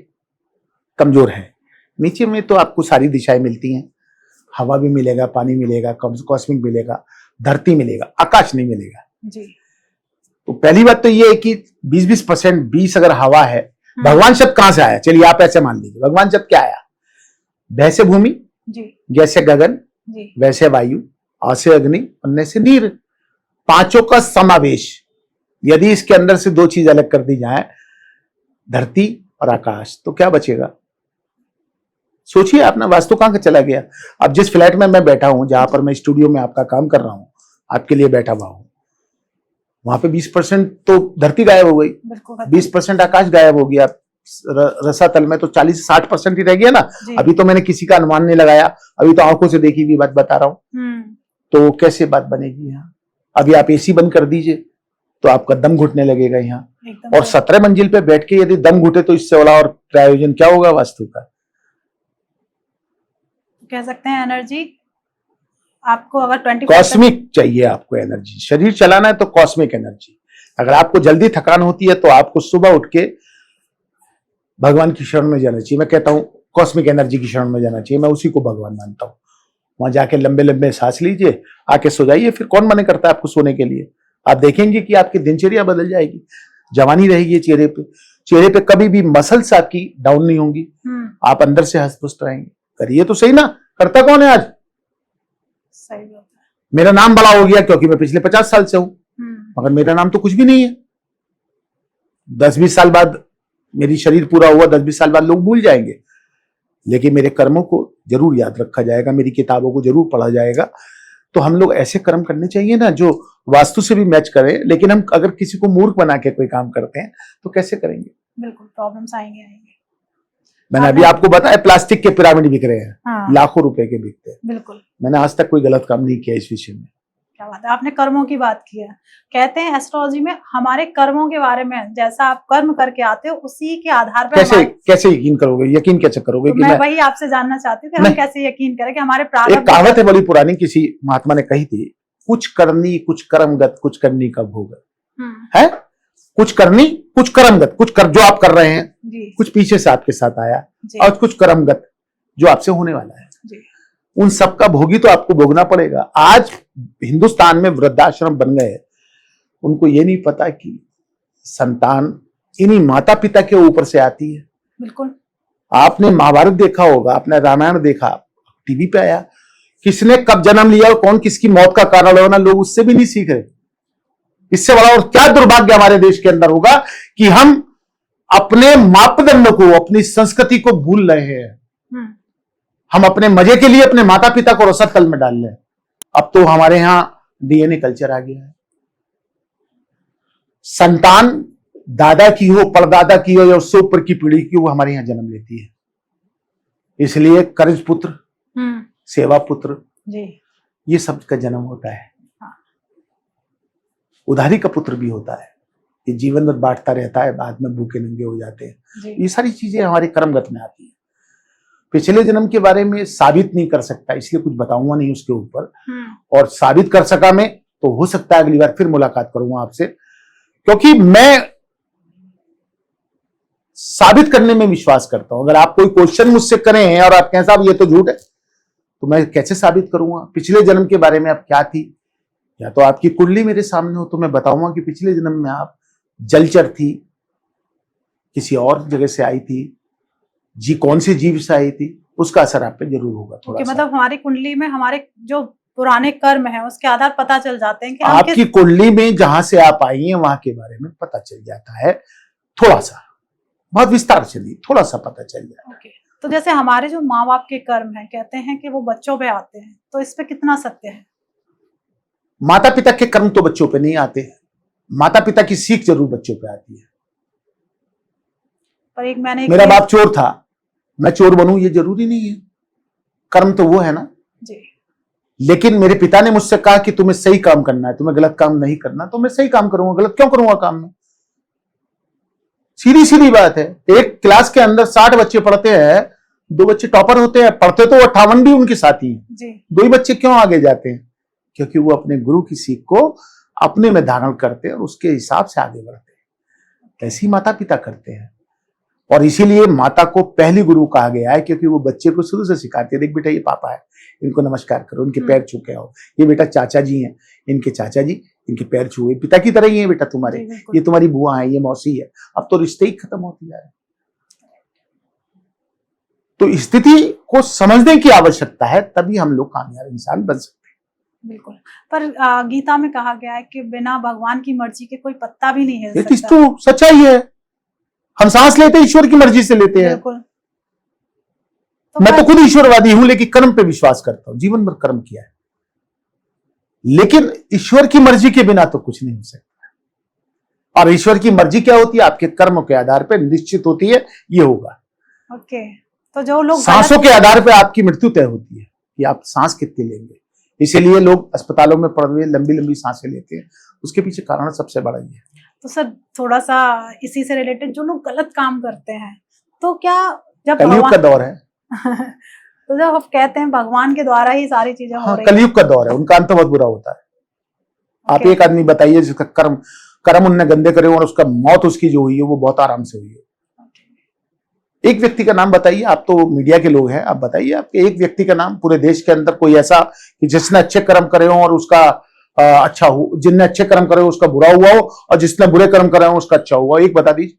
कमजोर है? नीचे में तो आपको सारी दिशाएं मिलती हैं, हवा भी मिलेगा, पानी मिलेगा, कॉस्मिक मिलेगा, धरती मिलेगा, आकाश नहीं मिलेगा जी। तो पहली बात तो ये है कि 20% 20 अगर हवा है, भगवान शब्द कहां से आया? चलिए आप ऐसे मान लीजिए, भगवान शब्द क्या आया? भय से भूमि जी, जैसे गगन जी, वैसे वायु, आ से अग्नि, अन्य से नीर, पांचों का समावेश। यदि इसके अंदर से दो चीज अलग कर दी जाए, धरती और आकाश, तो क्या बचेगा? सोचिए आप ना, वास्तु कहां का चला गया? अब जिस फ्लैट में मैं बैठा हूं, जहां पर मैं स्टूडियो में आपका काम कर रहा हूं, आपके लिए बैठा हुआ हूं, वहां पे 20% तो धरती गायब हो गई, 20% आकाश गायब हो गया। रसातल में तो 40-60% ही रह गया ना। अभी तो मैंने किसी का अनुमान नहीं लगाया, अभी तो आंखों से देखी हुई बात बता रहा हूं। तो कैसे बात बनेगी यहाँ? अभी आप एसी बंद कर दीजिए तो आपका दम घुटने लगेगा यहाँ। और 17 मंजिल पे बैठ के यदि दम घुटे तो इससे बड़ा और प्रायोजन क्या होगा वास्तु का? कह सकते हैं एनर्जी आपको अगर 20% कॉस्मिक चाहिए, आपको एनर्जी, शरीर चलाना है तो कॉस्मिक एनर्जी। अगर आपको जल्दी थकान होती है तो आपको सुबह उठ के भगवान की शरण में जाना चाहिए। मैं कहता हूं कॉस्मिक एनर्जी की शरण में जाना चाहिए, मैं उसी को भगवान मानता हूं। वहां जाके लंबे लंबे सांस लीजिए, आके सो जाइए। फिर कौन मना करता है आपको सोने के लिए? आप देखेंगे कि आपकी दिनचर्या बदल जाएगी, जवानी रहेगी चेहरे पे कभी भी मसल्स आपकी डाउन नहीं होंगी, आप अंदर से हंसपुष्ट रहेंगे। करिए तो सही ना, करता कौन है आज? सही बात है। मेरा नाम बड़ा हो गया क्योंकि मैं पिछले 50 साल से हूं, मगर मेरा नाम तो कुछ भी नहीं है। 10-20 साल बाद मेरी शरीर पूरा हुआ, 10-20 साल बाद लोग भूल जाएंगे, लेकिन मेरे कर्मों को जरूर याद रखा जाएगा, मेरी किताबों को जरूर पढ़ा जाएगा। तो हम लोग ऐसे कर्म करने चाहिए ना जो वास्तु से भी मैच करें। लेकिन हम अगर किसी को मूर्ख बना के कोई काम करते हैं तो कैसे करेंगे? बिल्कुल प्रॉब्लम्स आएंगे। मैंने अभी आपको बताया प्लास्टिक के पिरामिड बिक रहे हैं, हाँ। लाखों रुपए के बिकते हैं। बिल्कुल, मैंने आज तक कोई गलत काम नहीं किया इस विषय में। क्या बात है, आपने कर्मों की बात की है। कहते हैं एस्ट्रोलॉजी में हमारे कर्मों के बारे में, जैसा आप कर्म करके आते हो उसी के आधार पर कैसे यकीन करोगे? यकीन कैसे करोगे? तो कि मैं वही आपसे जानना चाहती थी, हम कैसे यकीन करें कि हमारे प्रारब्ध। एक कहावत है बड़ी पुरानी, किसी महात्मा ने कही थी, कुछ करनी कुछ कर्मगत, कुछ करनी का भोग है। कुछ करनी कुछ कर्मगत, कुछ कर जो आप कर रहे हैं, कुछ पीछे से आपके साथ आया, और कुछ कर्मगत जो आपसे होने वाला है जी। उन सब का भोगी तो आपको भोगना पड़ेगा। आज हिंदुस्तान में वृद्धाश्रम बन गए, उनको ये नहीं पता कि संतान इन्हीं माता पिता के ऊपर से आती है। बिल्कुल, आपने महाभारत देखा होगा, आपने रामायण देखा, टीवी पे आया, किसने कब जन्म लिया और कौन किसकी मौत का कारण होना, लोग उससे भी नहीं सीख रहे। इससे बड़ा और क्या दुर्भाग्य हमारे देश के अंदर होगा कि हम अपने मापदंड को, अपनी संस्कृति को भूल रहे हैं। हम अपने मजे के लिए अपने माता पिता को रसद में डाल रहे हैं। अब तो हमारे यहां डीएनए कल्चर आ गया है। संतान दादा की हो, परदादा की हो या उससे ऊपर की पीढ़ी की हो, हमारे यहां जन्म लेती है। इसलिए कर्ज पुत्र, सेवा पुत्र जी, ये सब का जन्म होता है। उधारी का पुत्र भी होता है, ये जीवन भर बांटता रहता है, बाद में भूखे नंगे हो जाते हैं। ये सारी चीजें हमारे कर्मगत में आती है। पिछले जन्म के बारे में साबित नहीं कर सकता, इसलिए कुछ बताऊंगा नहीं उसके ऊपर। और साबित कर सका मैं तो हो सकता है अगली बार फिर मुलाकात करूंगा आपसे, क्योंकि मैं साबित करने में विश्वास करता हूं। अगर आप कोई क्वेश्चन मुझसे करें और आप कहें साहब ये तो झूठ है, तो मैं कैसे साबित करूंगा? पिछले जन्म के बारे में आप क्या थी, या तो आपकी कुंडली मेरे सामने हो तो मैं बताऊंगा कि पिछले जन्म में आप जलचर थी, किसी और जगह से आई थी, जी कौन से जीव से आई थी, उसका असर आप पे जरूर होगा थोड़ा सा। मतलब हमारी कुंडली में हमारे जो पुराने कर्म है उसके आधार पता चल जाते हैं कि आपकी कुंडली में जहां से आप आई हैं वहां के बारे में पता चल जाता है, थोड़ा सा, बहुत विस्तार से नहीं, थोड़ा सा पता चल जाता है। तो जैसे हमारे जो माँ बाप के कर्म है, कहते हैं कि वो बच्चों पे आते हैं, तो इस पे कितना सत्य है? माता पिता के कर्म तो बच्चों पे नहीं आते, माता पिता की सीख जरूर बच्चों पे आती है। पर एक मैंने मेरा बाप चोर था, मैं चोर बनूं ये जरूरी नहीं है, कर्म तो वो है ना जी। लेकिन मेरे पिता ने मुझसे कहा कि तुम्हें सही काम करना है, तुम्हें गलत काम नहीं करना, तो मैं सही काम करूंगा, गलत क्यों करूंगा काम में? सीधी सीधी बात है। एक क्लास के अंदर 60 बच्चे पढ़ते हैं, 2 बच्चे टॉपर होते हैं, पढ़ते तो 58 भी उनके साथी हैं, 2 ही बच्चे क्यों आगे जाते हैं? क्योंकि वो अपने गुरु की सीख को अपने में धारण करते हैं और उसके हिसाब से आगे बढ़ते हैं। ऐसे ही माता पिता करते हैं, और इसीलिए माता को पहली गुरु कहा गया है, क्योंकि वो बच्चे को शुरू से सिखाती है, देख बेटा ये पापा है, इनको नमस्कार करो, इनके पैर छू के आओ, ये बेटा चाचा जी हैं, इनके चाचा जी इनके पैर छुए, पिता की तरह ही है बेटा तुम्हारे, ये तुम्हारी बुआ है, ये मौसी है। अब तो रिश्ते ही खत्म होते जा रहे हैं। तो स्थिति को समझने की आवश्यकता है, तभी हम लोग कामयाब इंसान बन सकते हैं। बिल्कुल। पर गीता में कहा गया है कि बिना भगवान की मर्जी के कोई पत्ता भी नहीं हिल ये सकता। तो सच्चाई है, हम सांस लेते ईश्वर की मर्जी से लेते हैं। तो मैं तो खुद ईश्वरवादी हूं, लेकिन कर्म पे विश्वास करता हूं, जीवन भर कर्म किया है, लेकिन ईश्वर की मर्जी के बिना तो कुछ नहीं हो सकता। और ईश्वर की मर्जी क्या होती है? आपके कर्म के आधार पर निश्चित होती है, ये होगा। ओके। तो जो लोग सांसों के आधार पर आपकी मृत्यु तय होती है कि आप सांस कितनी लेंगे। इसीलिए लोग अस्पतालों में पड़े हुए लंबी लंबी सांसें लेते हैं, उसके पीछे कारण सबसे बड़ा ये है। तो सर थोड़ा सा इसी से रिलेटेड, जो लोग गलत काम करते हैं, तो क्या जब कलयुग का दौर है तो जब आप कहते हैं भगवान के द्वारा ही सारी चीजें हो रही हैं, कलयुग का दौर है, उनका अंत बहुत बुरा होता है। आप एक आदमी बताइए जिसका कर्म उनने गंदे करे और उसका मौत उसकी जो हुई है वो बहुत आराम से हुई है। एक व्यक्ति का नाम बताइए, आप तो मीडिया के लोग हैं, आप बताइए आपके एक व्यक्ति का नाम पूरे देश के अंदर कोई ऐसा कि जिसने अच्छे कर्म करे हो और उसका अच्छा हो, जिसने अच्छे कर्म करे हो उसका बुरा हुआ हो, और जिसने बुरे कर्म करे हो उसका अच्छा हुआ, एक बता दीजिए।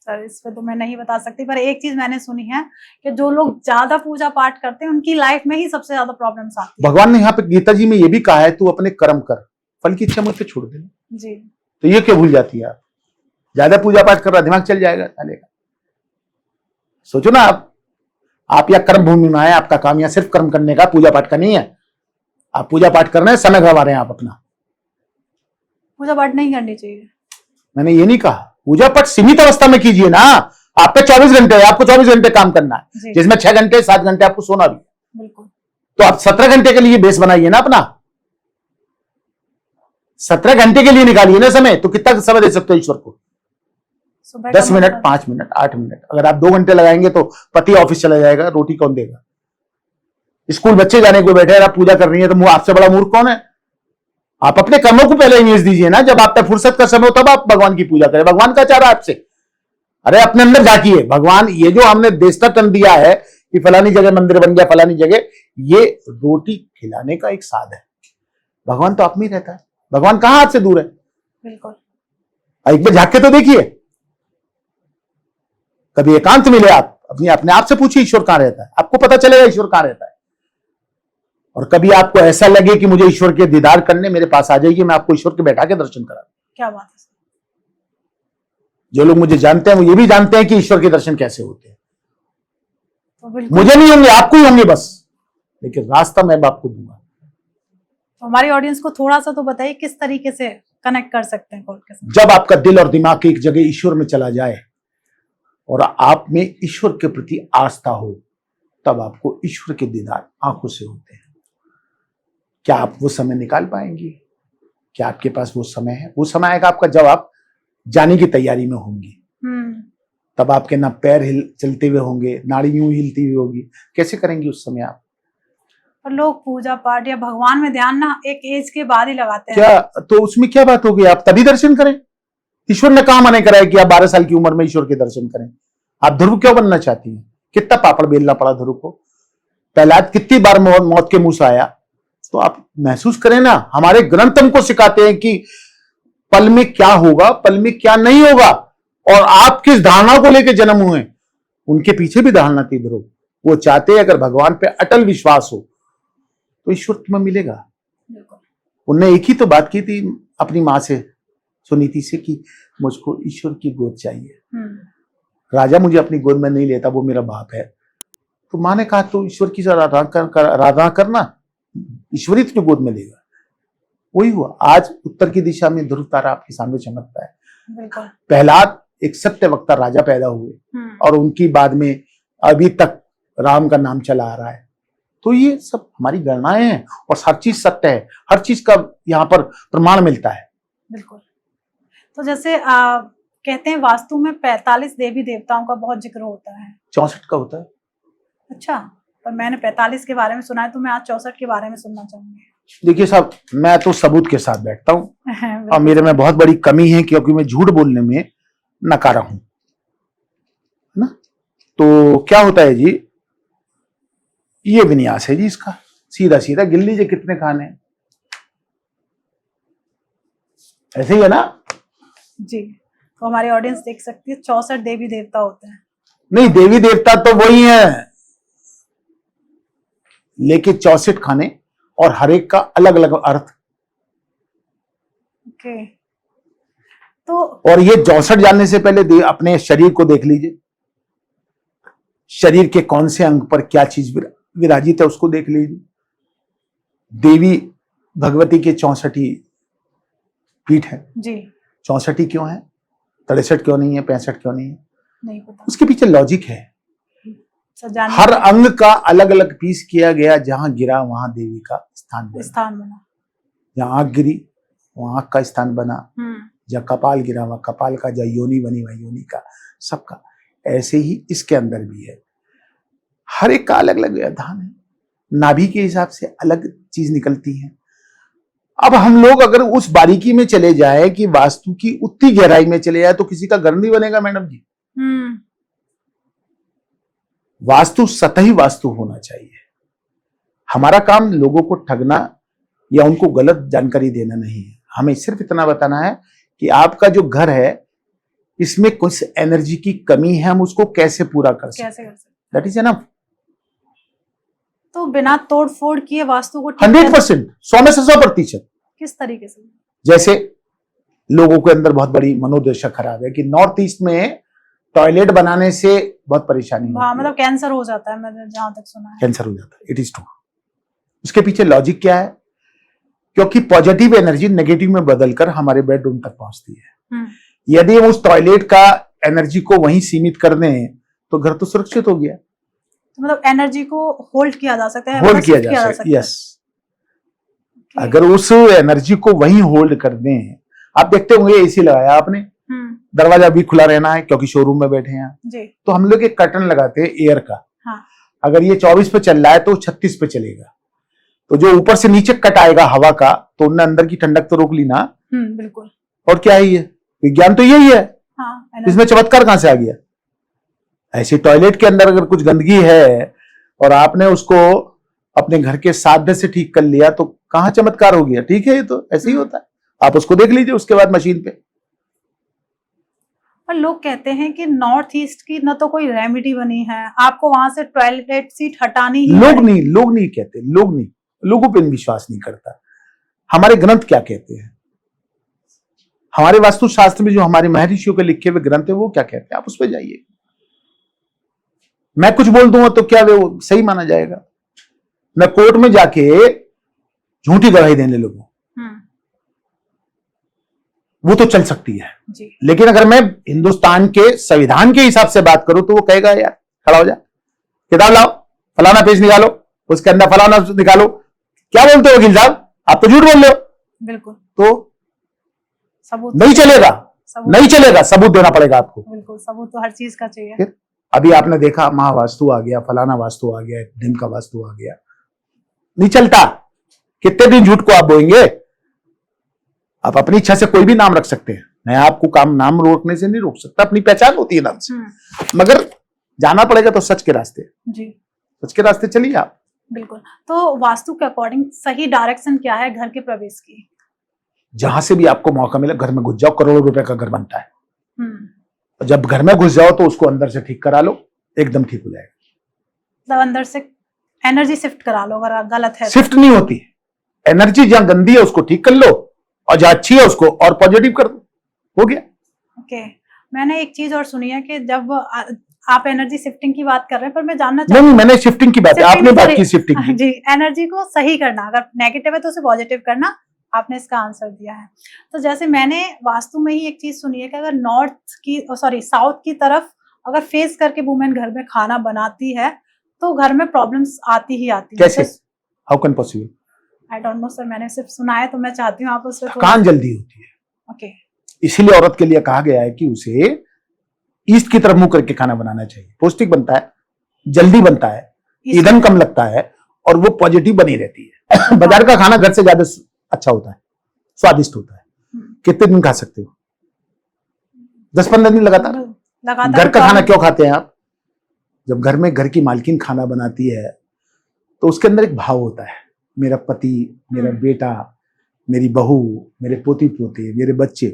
सर इस पे तो मैं नहीं बता सकती, पर एक चीज मैंने सुनी है कि जो लोग ज्यादा पूजा पाठ करते हैं उनकी लाइफ में ही सबसे ज्यादा प्रॉब्लम्स आती है। भगवान ने यहाँ पे गीता जी में ये भी कहा है, तू अपने कर्म कर, फल की इच्छा मुझ पे छोड़ दे जी। तो ये क्यों भूल जाती है? आप ज्यादा पूजा पाठ कर रहा, दिमाग चल जाएगा साले का। सोचो ना, आप या कर्म भूमि में आए, आपका काम यहाँ सिर्फ कर्म करने का, पूजा पाठ का नहीं है। आप पूजा पाठ कर रहे हैं, समय गवा रहे हैं आप अपना। पूजा पाठ नहीं करनी चाहिए, मैंने ये नहीं कहा, पूजा पाठ सीमित अवस्था में कीजिए ना। आप पे 24 घंटे है, आपको 24 घंटे काम करना है, जिसमें 6 घंटे 7 घंटे आपको सोना भी। बिल्कुल। तो आप 17 घंटे के लिए बेस बनाइए ना अपना, 17 घंटे के लिए निकालिए ना समय। तो कितना समय दे सकते हो ईश्वर को? 10 मिनट, 5 मिनट, 8 मिनट। अगर आप 2 घंटे लगाएंगे तो पति ऑफिस चला जाएगा, रोटी कौन देगा? स्कूल बच्चे जाने को बैठे, आप पूजा कर रही है, तो आपसे बड़ा मूर्ख कौन है? आप अपने कर्मों को पहले इमेज दीजिए ना, जब आप पे फुर्सत का समय हो तब आप भगवान की पूजा करें। भगवान क्या चाह रहा है आपसे? अरे अपने अंदर झांकिए। भगवान ये जो हमने देशता तन दिया है कि फलानी जगह मंदिर बन गया, फलानी जगह, ये रोटी खिलाने का एक साध है। भगवान तो आप में ही रहता है, भगवान कहां आपसे दूर है? बिल्कुल। एक बार झांक के तो देखिए, कभी एकांत मिले, आप अपने आप से पूछिए ईश्वर कहां रहता है, आपको पता चलेगा ईश्वर कहां रहता है। और कभी आपको ऐसा लगे कि मुझे ईश्वर के दीदार करने, मेरे पास आ जाइए, मैं आपको ईश्वर के बैठा के दर्शन करा। क्या बात है। जो लोग मुझे जानते हैं वो ये भी जानते हैं कि ईश्वर के दर्शन कैसे होते हैं। तो मुझे नहीं होंगे, आपको ही होंगे बस, लेकिन रास्ता मैं आपको दूंगा। तो हमारी ऑडियंस को थोड़ा सा तो बताइए किस तरीके से कनेक्ट कर सकते हैं कॉल के साथ। जब आपका दिल और दिमाग एक जगह ईश्वर में चला जाए और आप में ईश्वर के प्रति आस्था हो, तब आपको ईश्वर के दीदार आंखों से होते हैं। क्या आप वो समय निकाल पाएंगे? क्या आपके पास वो समय है? वो समय आएगा आपका जब आप जाने की तैयारी में होंगे, तब आपके ना पैर चलते हुए होंगे, नाड़ी यूं हिलती हुई होगी। कैसे करेंगे उस समय आप? पर लोग पूजा पाठ या भगवान में ध्यान ना एक एज के बाद ही लगाते हैं। क्या, तो उसमें क्या बात होगी? आप तभी दर्शन करें। ईश्वर ने कहा मना करा है कि आप 12 साल की उम्र में ईश्वर के दर्शन करें। आप ध्रुव क्यों बनना चाहती हैं? कितना पापड़ बेलना पड़ा ध्रुव को, प्रहलाद कितनी बार मौत के मुंह से आया। तो आप महसूस करें ना, हमारे ग्रंथ हमको सिखाते हैं कि पल में क्या होगा, पल में क्या नहीं होगा, और आप किस धारणा को लेकर जन्म हुए। उनके पीछे भी धारणा थी ध्रुव। वो चाहते अगर भगवान पे अटल विश्वास हो तो ईश्वर तुम्हें मिलेगा। उनने एक ही तो बात की थी अपनी माँ से, सुनीति से, कि मुझको ईश्वर की गोद चाहिए। राजा मुझे अपनी गोद में नहीं लेता, वो मेरा बाप है। तो माँ ने कहा तो ईश्वर की आराधना करना, ईश्वरी तुझे गोद में लेगा। वही हुआ। आज उत्तर की दिशा में ध्रुव तारा आपके सामने चमकता है। प्रहलाद एक सत्य वक्ता राजा पैदा हुए और उनकी बाद में अभी तक राम का नाम चला आ रहा है। तो ये सब हमारी गणनाएं हैं और हर चीज सत्य है, हर चीज का यहाँ पर प्रमाण मिलता है। बिल्कुल। तो जैसे कहते हैं वास्तु में 45 देवी देवताओं का बहुत जिक्र होता है। 64 का होता है। अच्छा, पर मैंने 45 के बारे में सुना है, तो मैं आज 64 के बारे में सुनना चाहूंगी। देखिए साहब, मैं तो सबूत के साथ बैठता हूँ और मेरे में बहुत बड़ी कमी है क्योंकि मैं झूठ बोलने में नकारा हूं, ना। तो क्या होता है जी, ये विन्यास है जी इसका, सीधा सीधा गिन लीजिए कितने खाने हैं, ऐसे ही है ना जी। तो हमारी ऑडियंस देख सकती है 64 देवी देवता होते हैं। नहीं, देवी देवता तो वही है, लेकिन 64 खाने और हर एक का अलग अलग अर्थ। ओके। तो और ये 64 जानने से पहले अपने शरीर को देख लीजिए, शरीर के कौन से अंग पर क्या चीज विराजित है उसको देख लीजिए। देवी भगवती के 64 पीठ है जी। 64 क्यों है? 63 क्यों नहीं है? 65 क्यों नहीं है? नहीं पता। उसके पीछे लॉजिक है। हर अंग का अलग अलग पीस किया गया, जहां गिरा वहां देवी का स्थान बना। जहां आंख गिरी वहां आंख का स्थान बना, जहाँ कपाल गिरा वहां कपाल का, जहाँ योनि बनी वहां योनि का, सबका। ऐसे ही इसके अंदर भी है, हर एक का अलग अलग व्यवधान है। नाभि के हिसाब से अलग चीज निकलती है। अब हम लोग अगर उस बारीकी में चले जाए कि वास्तु की उतनी गहराई में चले जाए तो किसी का घर नहीं बनेगा मैडम जी। वास्तु सतही वास्तु होना चाहिए। हमारा काम लोगों को ठगना या उनको गलत जानकारी देना नहीं है। हमें सिर्फ इतना बताना है कि आपका जो घर है इसमें कुछ एनर्जी की कमी है, हम उसको कैसे पूरा कर सकते हैं। That is enough. तो बिना तोड़ फोड़ किए वास्तु को 100%, 100 में से 100%। किस तरीके से? जैसे लोगों के अंदर बहुत बड़ी मनोदशा खराब है कि नॉर्थ ईस्ट में टॉयलेट बनाने से बहुत परेशानी होती है। मतलब कैंसर हो जाता है, मैंने जहां तक सुना है। कैंसर हो जाता है, इट इज ट्रू। उसके पीछे लॉजिक क्या है? क्योंकि पॉजिटिव एनर्जी नेगेटिव में बदलकर हमारे बेडरूम तक पहुंचती है। यदि हम उस टॉयलेट का एनर्जी को वहीं सीमित कर दें तो घर तो सुरक्षित हो गया। तो मतलब एनर्जी को होल्ड किया जा सकता है, होल्ड किया जा सकता है। यस, अगर उस एनर्जी को वहीं होल्ड कर दें। आप देखते होंगे एसी लगाया आपने, दरवाजा भी खुला रहना है क्योंकि शोरूम में बैठे हैं, तो हम लोग एक कर्टन लगाते हैं एयर का। हाँ। अगर ये 24 पे चल रहा है तो 36 पे चलेगा, तो जो ऊपर से नीचे कट आएगा हवा का, तो उनने अंदर की ठंडक तो रोक ली ना। बिल्कुल। और क्या है ये? विज्ञान तो यही है। हाँ, इसमें चमत्कार कहां से आ गया? ऐसे टॉयलेट के अंदर अगर कुछ गंदगी है और आपने उसको अपने घर के साध्य से ठीक कर लिया तो कहां चमत्कार हो गया? ठीक है, ये तो ऐसे ही होता है। आप उसको देख लीजिए उसके बाद मशीन पे। पर लोग कहते हैं कि नॉर्थ ईस्ट की न तो कोई रेमेडी बनी है, आपको वहां से टॉयलेट सीट हटानी ही। लोग नहीं कहते, लोगों पे विश्वास नहीं करता। हमारे ग्रंथ क्या कहते हैं? हमारे वास्तुशास्त्र में जो हमारे महर्षियों के लिखे हुए ग्रंथ है वो क्या कहते हैं? आप उस पर जाइए। मैं कुछ बोल दूंगा तो क्या वो सही माना जाएगा? मैं कोर्ट में जाके झूठी गवाही देने लगूं, वो तो चल सकती है जी। लेकिन अगर मैं हिंदुस्तान के संविधान के हिसाब से बात करूं तो वो कहेगा यार खड़ा हो जा, किताब लाओ, फलाना पेज निकालो, उसके अंदर फलाना निकालो। क्या बोलते हो वकील साहब, आप तो झूठ बोल रहे हो। बिल्कुल। तो सबूत नहीं चलेगा, सबूत देना पड़ेगा आपको। बिल्कुल, सबूत तो हर चीज का चाहिए। फिर अभी आपने देखा महावास्तु आ गया, फलाना वास्तु आ गया, ढिम का वास्तु आ गया। नहीं चलता। कितने दिन झूठ को आप बोएंगे? आप अपनी इच्छा से कोई भी नाम रख सकते हैं, मैं आपको काम नाम रोकने से नहीं रोक सकता, अपनी पहचान होती है नाम से। मगर जाना पड़ेगा तो सच के रास्ते जी, सच के रास्ते चलिए आप। बिल्कुल। तो वास्तु के अकॉर्डिंग सही डायरेक्शन क्या है घर के प्रवेश की? जहां से भी आपको मौका मिले घर में घुस जाओ, करोड़ों रुपए का घर बनता है। हम्म। जब घर में घुस जाओ तो उसको अंदर से ठीक करा लो, एकदम ठीक हो जाएगा। मतलब अंदर से एनर्जी शिफ्ट करा लो अगर गलत है। शिफ्ट नहीं होती एनर्जी, जहां गंदी है उसको ठीक कर लो और जहां अच्छी है उसको और पॉजिटिव कर दो, हो गया। ओके। मैंने एक चीज और सुनी है कि जब आप एनर्जी शिफ्टिंग की बात कर रहे हैं, पर मैं जानना नहीं, मैंने शिफ्टिंग की बात है, आपने बात की शिफ्टिंग की। जी, एनर्जी को सही करना, अगर नेगेटिव है तो उसे पॉजिटिव करना, आपने इसका आंसर दिया है। तो जैसे मैंने वास्तु में ही एक चीज सुनी है कि अगर साउथ की तरफ अगर फेस करके वुमेन घर में खाना बनाती है तो घर में प्रॉब्लम्स आती ही आती है। कैसे? How can possible? I don't know sir, मैंने सिर्फ सुना है, तो मैं चाहती हूँ आप उस पर थकान जल्दी होती है। ओके। इसीलिए औरत के लिए कहा गया है कि उसे ईस्ट की तरफ मुंह करके खाना बनाना चाहिए, पौष्टिक बनता है, जल्दी बनता है, ईंधन कम लगता है और वो पॉजिटिव बनी रहती है। बाजार का खाना घर से ज्यादा अच्छा होता है, स्वादिष्ट होता है। कितने दिन खा सकते हो? 10-15 दिन लगातार। घर का खाना क्यों खाते हैं आप? जब घर में घर की मालकिन खाना बनाती है तो उसके अंदर एक भाव होता है, मेरा पति, मेरा बेटा, मेरी बहू, मेरे पोती पोते, मेरे बच्चे,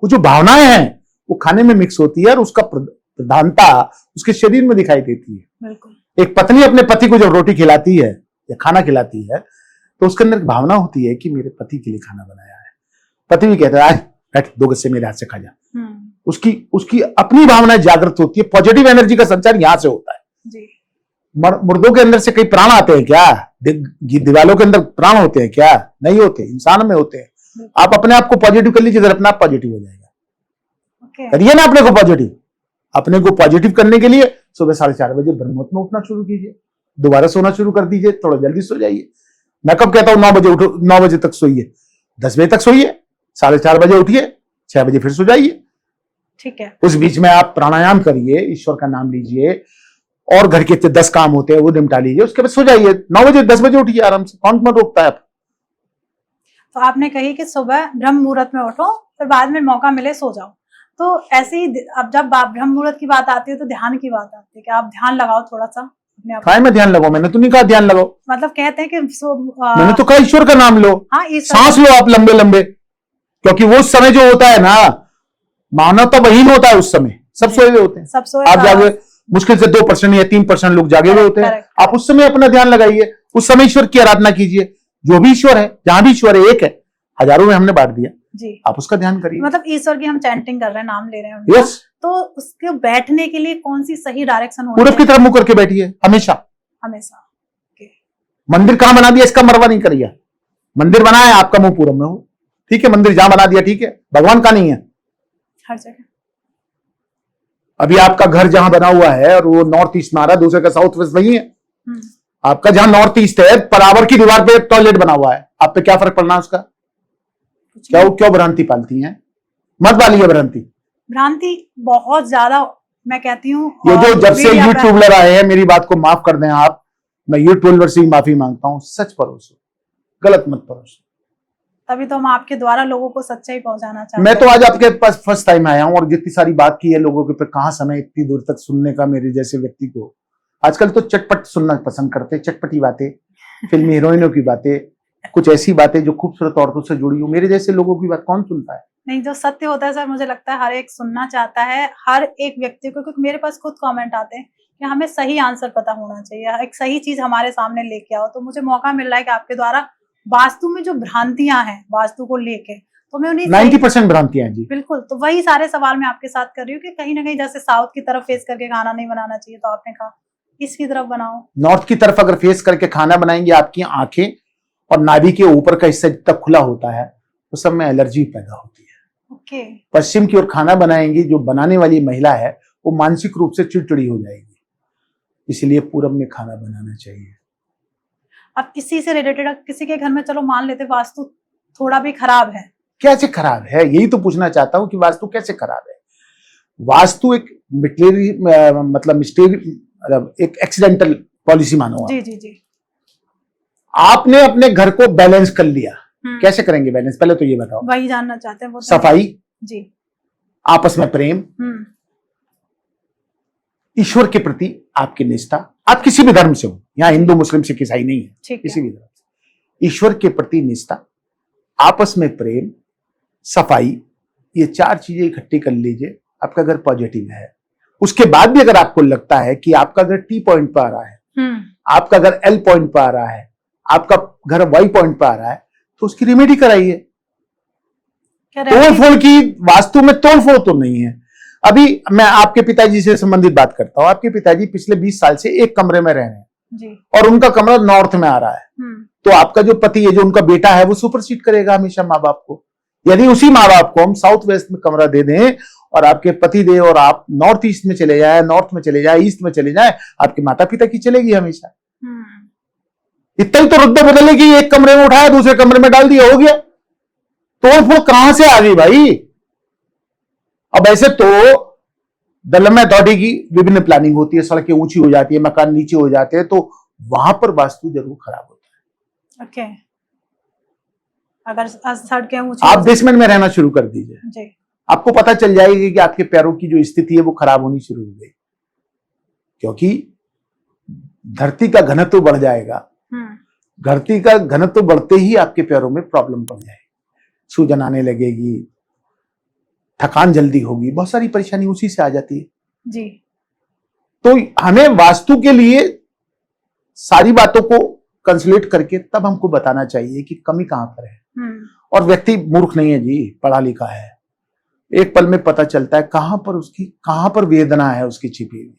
वो जो भावनाएं हैं वो खाने में मिक्स होती है और उसका प्रधानता उसके शरीर में दिखाई देती है। बिल्कुल। एक पत्नी अपने पति को जब रोटी खिलाती है या खाना खिलाती है तो उसके अंदर एक भावना होती है कि मेरे पति के लिए खाना बनाया है। पति भी कहता है बैठ 2 गज से मेरे हाथ से खा जा। उसकी अपनी भावनाएं जागृत होती है। पॉजिटिव एनर्जी का संचार यहां से होता है जी। मुर्दों के अंदर से कई प्राण आते हैं क्या? दीवालों के अंदर प्राण होते हैं क्या? नहीं होते, इंसान में होते हैं। आप अपने आप को पॉजिटिव कर लीजिए, अपने आप पॉजिटिव हो जाएगा। करिए ना अपने को पॉजिटिव। अपने को पॉजिटिव करने के लिए सुबह 4:30 बजे ब्रह्ममुहूर्त में उठना शुरू कीजिए, दोबारा सोना शुरू कर दीजिए, थोड़ा जल्दी सो जाइए। मैं कब कहता हूं 9 बजे उठो, 9 बजे तक सोइए, 10 बजे तक सोइए, 4:30 बजे उठिए, 6 बजे फिर सो जाइए। ठीक है। उस बीच में आप प्राणायाम करिए, ईश्वर का नाम लीजिए और घर के 10 काम होते हैं वो निपटा लीजिए, उसके बाद सो जाइए। 9 बजे 10 बजे उठिए आराम से, कौन मत रोकता है आप? तो आपने कही कि सुबह ब्रह्म मुहूर्त में उठो, फिर बाद में मौका मिले सो जाओ। तो ऐसे ही अब जब ब्रह्म मुहूर्त की बात आती है तो ध्यान की बात आती है कि आप ध्यान लगाओ थोड़ा सा अपने आप। मैं ध्यान लगाओ? मैंने तो नहीं कहा ध्यान लगाओ। मतलब कहते हैं कि मैंने तो कहा ईश्वर का नाम लो। हाँ, सांस लो आप लंबे लंबे, क्योंकि वो समय जो होता है ना, मानव तो वही होता है उस समय, सब सोए हुए होते हैं। सब सोए, आप जागे मुश्किल से 2% या 3% लोग जागे हुए होते हैं। आप उस समय अपना ध्यान लगाइए, उस समय ईश्वर की आराधना कीजिए। जो भी ईश्वर है, जहां भी ईश्वर है, एक है, हजारों में हमने बांट दिया जी। आप उसका ध्यान करिए। मतलब ईश्वर की हम चैंटिंग कर रहे हैं, नाम ले रहे हैं। यस। तो उसके बैठने के लिए कौन सी सही डायरेक्शन होनी पूरब की तरफ मुंह करके बैठिए हमेशा। हमेशा। मंदिर कहां बना दिया इसका मरवा नहीं करिए। मंदिर बनाया आपका मुंह पूरब में हो, ठीक है, मंदिर जहां बना दिया ठीक है, भगवान का नहीं है हर जगह। अभी आपका घर जहां बना हुआ है और वो नॉर्थ ईस्ट में आ रहा है, दूसरे का साउथ वेस्ट वही है। आपका जहां नॉर्थ ईस्ट है, बराबर की दीवार पे एक टॉयलेट बना हुआ है, आप पे क्या फर्क पड़ना उसका? क्यों भ्रांति पालती हैं? मत पालिए भ्रांति। भ्रांति बहुत ज्यादा, मैं कहती हूँ। ये जो जब से यूट्यूबर आए हैं, मेरी बात को माफ कर दें आप, मैं यूट्यूबर से माफी मांगता हूँ। सच परोसो, गलत मत परोसो। तभी तो हम आपके द्वारा लोगों को सच्चाई पहुंचाना चाहते हैं। मैं तो आज आपके पास फर्स्ट टाइम आया हूं और जितनी सारी बात की है लोगों के, पर कहां समय इतनी दूर तक सुनने का मेरे जैसे व्यक्ति को। आजकल तो चटपट सुनना पसंद करते, चटपटी बातें, फिल्मी हीरोइनों की बातें, कुछ ऐसी बातें जो खूबसूरत औरतों से जुड़ी हो। मेरे जैसे लोगों की बात कौन सुनता है? नहीं, जो सत्य होता है सर, मुझे लगता है हर एक सुनना चाहता है, हर एक व्यक्ति को। क्योंकि मेरे पास खुद कमेंट आते हैं कि हमें सही आंसर पता होना चाहिए, एक सही चीज हमारे सामने लेके आओ। तो मुझे मौका मिल रहा है कि आपके द्वारा वास्तु में जो भ्रांतियां हैं वास्तु को लेके, तो मैं उन्हें 90% भ्रांतियां जी। बिल्कुल, तो वही सारे सवाल मैं आपके साथ कर रही हूँ कि कहीं ना कहीं जैसे साउथ की तरफ फेस करके खाना नहीं बनाना चाहिए, तो आपने कहा इसकी तरफ बनाओ। नॉर्थ की तरफ अगर फेस करके खाना बनाएंगे, आपकी आंखें और नाभि के ऊपर का हिस्सा तक खुला होता है, तो सब में एलर्जी पैदा होती है। ओके। पश्चिम की ओर खाना बनाएंगी, जो बनाने वाली महिला है वो मानसिक रूप से चिड़चिड़ी हो जाएगी, इसलिए पूरब में खाना बनाना चाहिए। अब इसी से रिलेटेड किसी के घर में चलो मान लेते वास्तु थोड़ा भी खराब है, कैसे खराब है, यही तो पूछना चाहता हूं कि वास्तु कैसे खराब है। वास्तु एक एक एक्सीडेंटल पॉलिसी मानो। जी जी जी। आपने अपने घर को बैलेंस कर लिया, कैसे करेंगे बैलेंस, पहले तो ये बताओ। वही जानना चाहते हैं वो। सफाई जी, आपस में प्रेम, ईश्वर के प्रति आपकी निष्ठा, आप किसी भी धर्म से हो, यहाँ हिंदू मुस्लिम सिख ईसाई नहीं है, किसी भी धर्म से, ईश्वर के प्रति निष्ठा, आपस में प्रेम, सफाई, ये 4 चीजें इकट्ठी कर लीजिए, आपका घर पॉजिटिव है। उसके बाद भी अगर आपको लगता है कि आपका घर टी पॉइंट पर आ रहा है, आपका घर एल पॉइंट पर आ रहा है, आपका घर वाई पॉइंट पर आ रहा है, तो उसकी रेमेडी कराइए। तोड़फोड़ की वास्तु में तोड़फोड़ तो नहीं है। अभी मैं आपके पिताजी से संबंधित बात करता हूं। आपके पिताजी पिछले 20 साल से एक कमरे में रह रहे हैं जी। और उनका कमरा नॉर्थ में आ रहा है, तो आपका जो पति है, जो उनका बेटा है, वो सुपरसीड करेगा हमेशा माँ बाप को। यदि उसी माँ बाप को हम साउथ वेस्ट में कमरा दे दें और आपके पति दे और आप नॉर्थ ईस्ट में चले जाए, नॉर्थ में चले जाए, ईस्ट में चले जाए, आपके माता पिता की चलेगी हमेशा। इतना ही तो रुतबा बदलेगी, एक कमरे में उठाया दूसरे कमरे में डाल दिया, हो गया। तोड़फोड़ कहां से आ गई भाई? अब ऐसे तो डेवलपमेंट अथॉरिटी की विभिन्न प्लानिंग होती है, सड़कें ऊंची हो जाती है, मकान नीचे हो जाते हैं, तो वहां पर वास्तु जरूर खराब होता है। ओके। अगर सड़कें ऊंची, आप बेसमेंट में रहना शुरू कर दीजिए जी, आपको आपको पता चल जाएगी कि आपके पैरों की जो स्थिति है वो खराब होनी शुरू हो गई, क्योंकि धरती का घनत्व बढ़ जाएगा। धरती का घनत्व बढ़ते ही आपके पैरों में प्रॉब्लम बढ़ जाएगी, सूजन आने लगेगी, थकान जल्दी होगी, बहुत सारी परेशानी उसी से आ जाती है जी। तो हमें वास्तु के लिए सारी बातों को कंसल्ट करके तब हमको बताना चाहिए कि कमी कहां पर है। और व्यक्ति मूर्ख नहीं है जी, पढ़ा लिखा है, एक पल में पता चलता है कहां पर वेदना है उसकी छिपी हुई।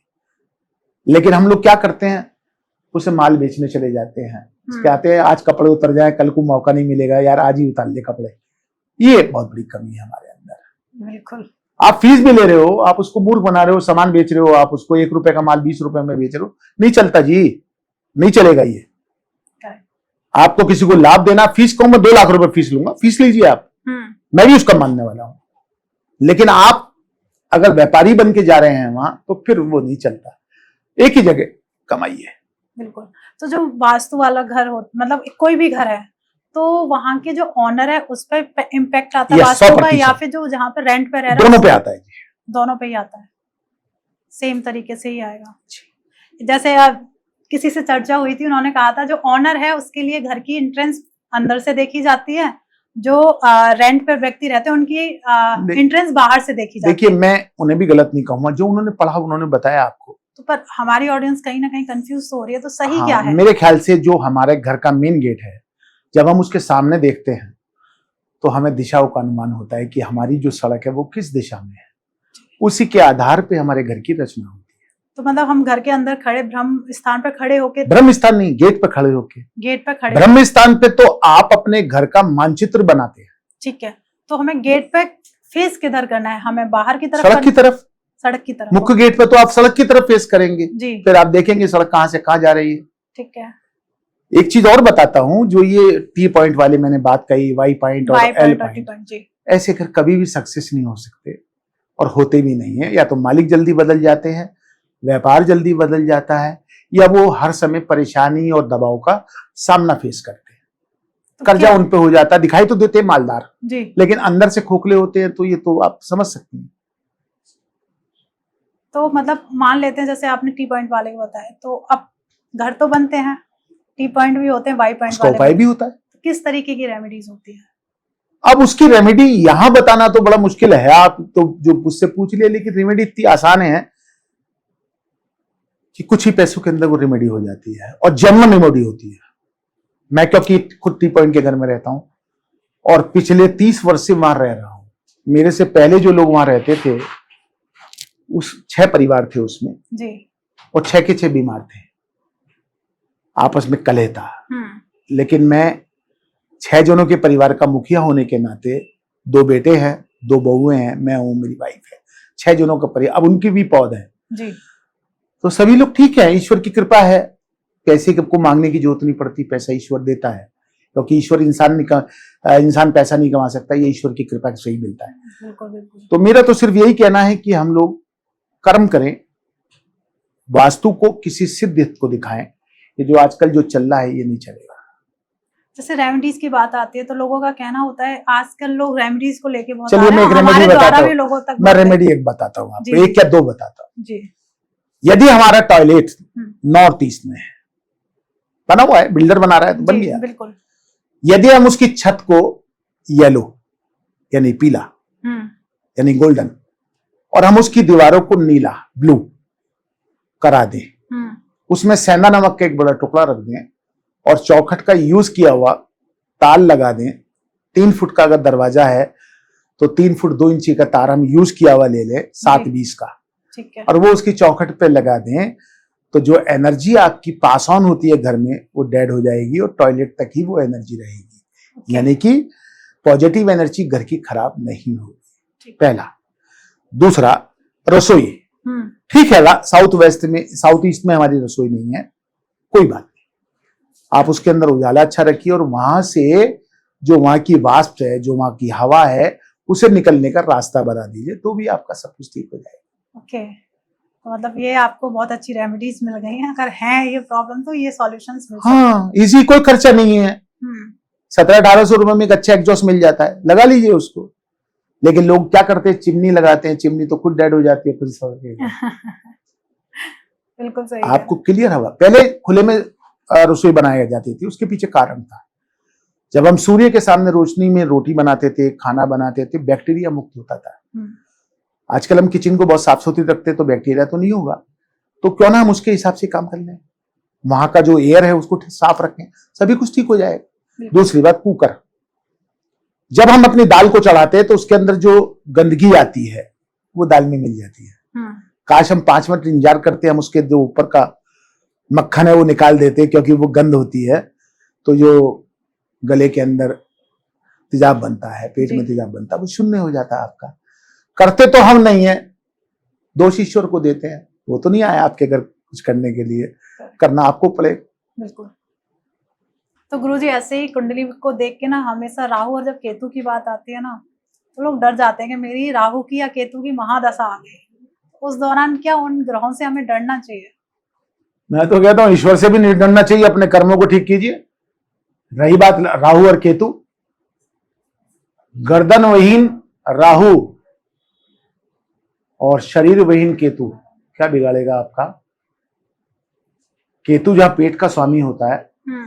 लेकिन हम लोग क्या करते हैं, उसे माल बेचने चले जाते हैं, कहते हैं आज कपड़े उतर जाए, कल को मौका नहीं मिलेगा यार, आज ही उतार ले कपड़े। ये बहुत बड़ी कमी है हमारे अंदर। बिल्कुल। आप फीस भी ले रहे हो, आप उसको मूर्ख बना रहे हो, सामान बेच रहे हो, आप उसको 1 रुपए का माल 20 रुपए में बेच रहे हो, नहीं चलता जी, नहीं चलेगा ये। आपको किसी को लाभ देना, फीस को मैं 2 लाख रुपए फीस लूंगा, फीस लीजिए आप, मैं भी उसका मानने वाला हूं, लेकिन आप अगर व्यापारी बन के जा रहे हैं वहां, तो फिर वो नहीं चलता। एक ही जगह कमाइए। बिल्कुल। तो जो वास्तु वाला घर हो, मतलब कोई भी घर है, तो वहां के जो ऑनर है उस पर इम्पैक्ट आता है वास्तु का, या फिर जो जहाँ पे रेंट पे रह रहा है? दोनों पे आता है जी, दोनों पे ही आता है, सेम तरीके से ही आएगा। जैसे किसी से चर्चा हुई थी, उन्होंने कहा था जो ऑनर है उसके लिए घर की एंट्रेंस अंदर से देखी जाती है, जो रेंट पे व्यक्ति रहते हैं उनकी एंट्रेंस बाहर से देखी जाती है। देखिए, मैं उन्हें भी गलत नहीं कहूंगा, जो उन्होंने पढ़ा उन्होंने बताया आपको। तो पर हमारी ऑडियंस कहीं ना कहीं कंफ्यूज हो रही है, तो सही क्या है? मेरे ख्याल से जो हमारे घर का मेन गेट है, जब हम उसके सामने देखते हैं तो हमें दिशाओं का अनुमान होता है कि हमारी जो सड़क है वो किस दिशा में है, उसी के आधार पे हमारे घर की रचना होती है। तो मतलब हम घर के अंदर खड़े ब्रह्म स्थान पे खड़े होके, ब्रह्म स्थान नहीं, गेट पे खड़े होके, गेट पे खड़े, ब्रह्म स्थान पे तो आप अपने घर का मानचित्र बनाते हैं। ठीक है, तो हमें गेट पे फेस किधर करना है? हमें बाहर की तरफ, सड़क की तरफ, सड़क की तरफ। मुख्य गेट पे तो आप सड़क की तरफ फेस करेंगे जी, फिर आप देखेंगे सड़क कहां से कहां जा रही है। ठीक है। एक चीज और बताता हूं, जो ये टी पॉइंट वाले मैंने बात कही, वाई पॉइंट और एल पॉइंट, ऐसे घर कभी भी सक्सेस नहीं हो सकते और होते भी नहीं है। या तो मालिक जल्दी बदल जाते हैं, व्यापार जल्दी बदल जाता है, या वो हर समय परेशानी और दबाव का सामना फेस करते हैं। तो कर्जा उन पे हो जाता है, दिखाई तो देते हैं मालदार जी, लेकिन अंदर से खोखले होते हैं। तो ये तो आप समझ सकते हैं। तो मतलब मान लेते हैं, जैसे आपने टी पॉइंट वाले को बताया, तो अब घर तो बनते हैं, टी पॉइंट भी होते हैं, वाई पॉइंट वाले भी होता है। तो किस तरीके की रेमेडीज होती है? अब उसकी रेमेडी यहां बताना तो बड़ा मुश्किल है, आप तो जो मुझसे पूछ लिया, लेकिन रेमेडी इतनी आसान है कि कुछ ही पैसों के अंदर वो रेमेडी हो जाती है और जन्म रेमेडी होती है। मैं क्योंकि खुद टी पॉइंट के घर में रहता हूं और पिछले 30 वर्ष से वहां रह रहा हूं। मेरे से पहले जो लोग वहां रहते थे, उस 6 परिवार थे उसमें जी, और 6 के 6 बीमार थे, आपस में कलह था। लेकिन मैं 6 जनों के परिवार का मुखिया होने के नाते, 2 बेटे हैं, 2 बहुएं हैं, मैं हूं, मेरी वाइफ है, 6 जनों का परिवार, अब उनकी भी पौध है जी, तो सभी लोग ठीक है, ईश्वर की कृपा है, पैसे को मांगने की जरूरत नहीं पड़ती, पैसा ईश्वर देता है, क्योंकि ईश्वर इंसान पैसा नहीं कमा सकता, ये ईश्वर की कृपा से ही मिलता है। बिल्कुल, बिल्कुल। तो मेरा तो सिर्फ यही कहना है कि हम लोग कर्म करें, वास्तु को किसी सिद्ध को दिखाएं। ये जो आजकल जो चल रहा है ये नहीं चलेगा। जैसे रेमेडीज की बात आती है तो लोगों का कहना होता है आजकल लोग रेमेडीज को लेके बहुत चलिए आ रहे मैं हैं, एक रेमेडी हमारे द्वारा बताता भी हूँ। लोगों तक मैं बहुत है। रेमेडी एक बताता हूँ जी, आपको, एक जी। या दो बताता हूँ। जी। यदि हमारा टॉयलेट नॉर्थ ईस्ट में है, बना हुआ है, बिल्डर बना रहा है तो बन जी, गया। बिल्कुल। यदि हम उसकी छत को येलो यानी पीला यानी गोल्डन और हम उसकी दीवारों को नीला ब्लू करा दें, उसमें सेंधा नमक का एक बड़ा टुकड़ा रख दें और चौखट का यूज किया हुआ तार लगा दें। 3 फुट का अगर दरवाजा है तो 3 फुट 2 इंची का तार हम यूज किया हुआ ले लें 7-20 का, ठीक है। और वो उसकी चौखट पे लगा दें तो जो एनर्जी आपकी पास ऑन होती है घर में वो डेड हो जाएगी और टॉयलेट तक ही वो एनर्जी रहेगी। यानी कि पॉजिटिव एनर्जी घर की खराब नहीं होगी, पहला। दूसरा, रसोई ठीक है, साउथ वेस्ट में, साउथ ईस्ट में हमारी रसोई नहीं है, कोई बात नहीं, आप उसके अंदर उजाला अच्छा रखिए और वहां से जो वहां की वाष्प है, जो वहां की हवा है, उसे निकलने का रास्ता बना दीजिए तो भी आपका सब कुछ ठीक हो जाएगा। ओके, तो मतलब ये आपको बहुत अच्छी रेमेडीज मिल गई हैं, अगर है ये प्रॉब्लम तो ये सॉल्यूशंस मिल सकते हैं। हाँ, इजी, कोई खर्चा नहीं है। 1700-1800 रुपए में एक अच्छा एग्जॉस्ट मिल जाता है, लगा लीजिए उसको। लेकिन लोग क्या करते हैं, चिमनी लगाते हैं, चिमनी तो खुद डेड हो जाती है खुद सड़ के। बिल्कुल सही आपको क्लियर होगा। पहले खुले में रसोई बनाई जाती थी, उसके पीछे कारण था। जब हम सूर्य के सामने रोशनी में रोटी बनाते थे, खाना बनाते थे, बैक्टीरिया मुक्त होता था। आजकल हम किचन को बहुत साफ सुथरी रखते हैं तो बैक्टीरिया तो नहीं होगा, तो क्यों ना हम उसके हिसाब से काम कर लें। वहां का जो एयर है उसको साफ रखें, सभी कुछ ठीक हो जाएगा। दूसरी बात, कुकर। जब हम अपनी दाल को चढ़ाते हैं तो उसके अंदर जो गंदगी आती है वो दाल में मिल जाती है। काश हम 5 मिनट इंतजार करते हैं, हम उसके जो ऊपर का मक्खन है वो निकाल देते, क्योंकि वो गंध होती है तो जो गले के अंदर तेजाब बनता है, पेट में तेजाब बनता है, वो शून्य हो जाता है आपका। करते तो हम नहीं है, दोष ईश्वर को देते हैं, वो तो नहीं आया आपके घर कुछ करने के लिए, करना आपको पड़ेगा। बिल्कुल। तो गुरुजी ऐसे ही कुंडली को देख के ना हमेशा राहु और जब केतु की बात आती है ना तो लोग डर जाते हैं कि मेरी राहु की या केतु की महादशा आ गई, उस दौरान क्या उन ग्रहों से हमें डरना चाहिए? मैं तो कहता हूं ईश्वर से भी नहीं डरना चाहिए, अपने कर्मों को ठीक कीजिए। रही बात राहु और केतु, गर्दन विहीन राहु और शरीर विहीन केतु क्या बिगाड़ेगा आपका? केतु जहां पेट का स्वामी होता है,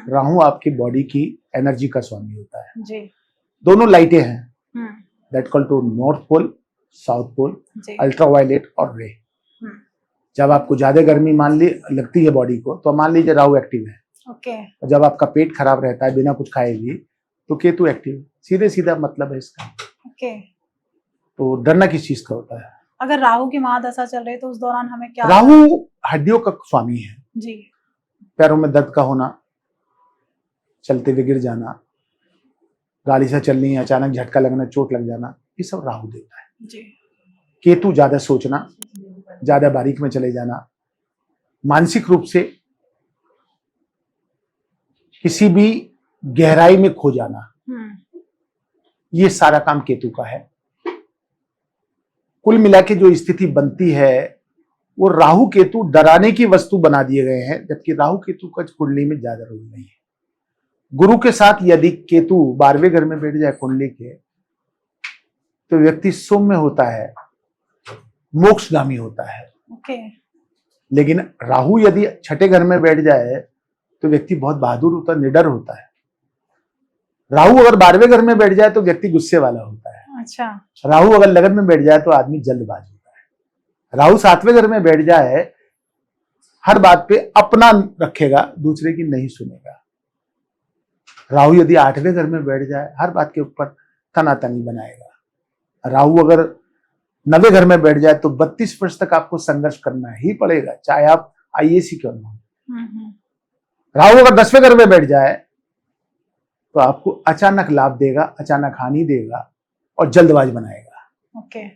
राहु आपकी बॉडी की एनर्जी का स्वामी होता है जी। दोनों लाइटें हैं, that call to north pole, south pole, ultraviolet और रे। जब आपको ज्यादा गर्मी मान ली लगती है बॉडी को तो मान लीजिए राहु एक्टिव है। और जब आपका पेट खराब रहता है बिना कुछ खाए भी तो केतु एक्टिव, सीधे सीधा मतलब है इसका। तो डरना किस चीज का होता है? अगर राहु की महादशा चल रही है तो उस दौरान हमें क्या? राहु हड्डियों का स्वामी है जी। पैरों में दर्द का होना, चलते हुए गिर जाना, गाड़ी से चलनी अचानक झटका लगना, चोट लग जाना, ये सब राहु देता है जी। केतु ज्यादा सोचना, ज्यादा बारीक में चले जाना, मानसिक रूप से किसी भी गहराई में खो जाना, ये सारा काम केतु का है। कुल मिला के जो स्थिति बनती है वो राहु केतु डराने की वस्तु बना दिए गए हैं, जबकि राहु केतु का कुंडली में ज्यादा रोल नहीं है। गुरु के साथ यदि केतु 12वें घर में बैठ जाए कुंडली के तो व्यक्ति सौम्य होता है, मोक्षगामी होता है। लेकिन राहु यदि 6ठे घर में बैठ जाए तो व्यक्ति बहुत बहादुर होता है, निडर होता है। राहु अगर 12वें घर में बैठ जाए तो व्यक्ति गुस्से वाला होता है। अच्छा। राहु अगर लगन में बैठ जाए तो आदमी जल्दबाज होता है। राहु 7वें घर में बैठ जाए हर बात पे अपना रखेगा, दूसरे की नहीं सुनेगा। राहु यदि 8वें घर में बैठ जाए हर बात के ऊपर तनातनी बनाएगा। राहु अगर 9वें घर में बैठ जाए तो 32 वर्ष तक आपको संघर्ष करना ही पड़ेगा, चाहे आप आईएएस क्यों ना हो। राहु अगर 10वें घर में बैठ जाए तो आपको अचानक लाभ देगा, अचानक हानि देगा और जल्दबाज बनाएगा।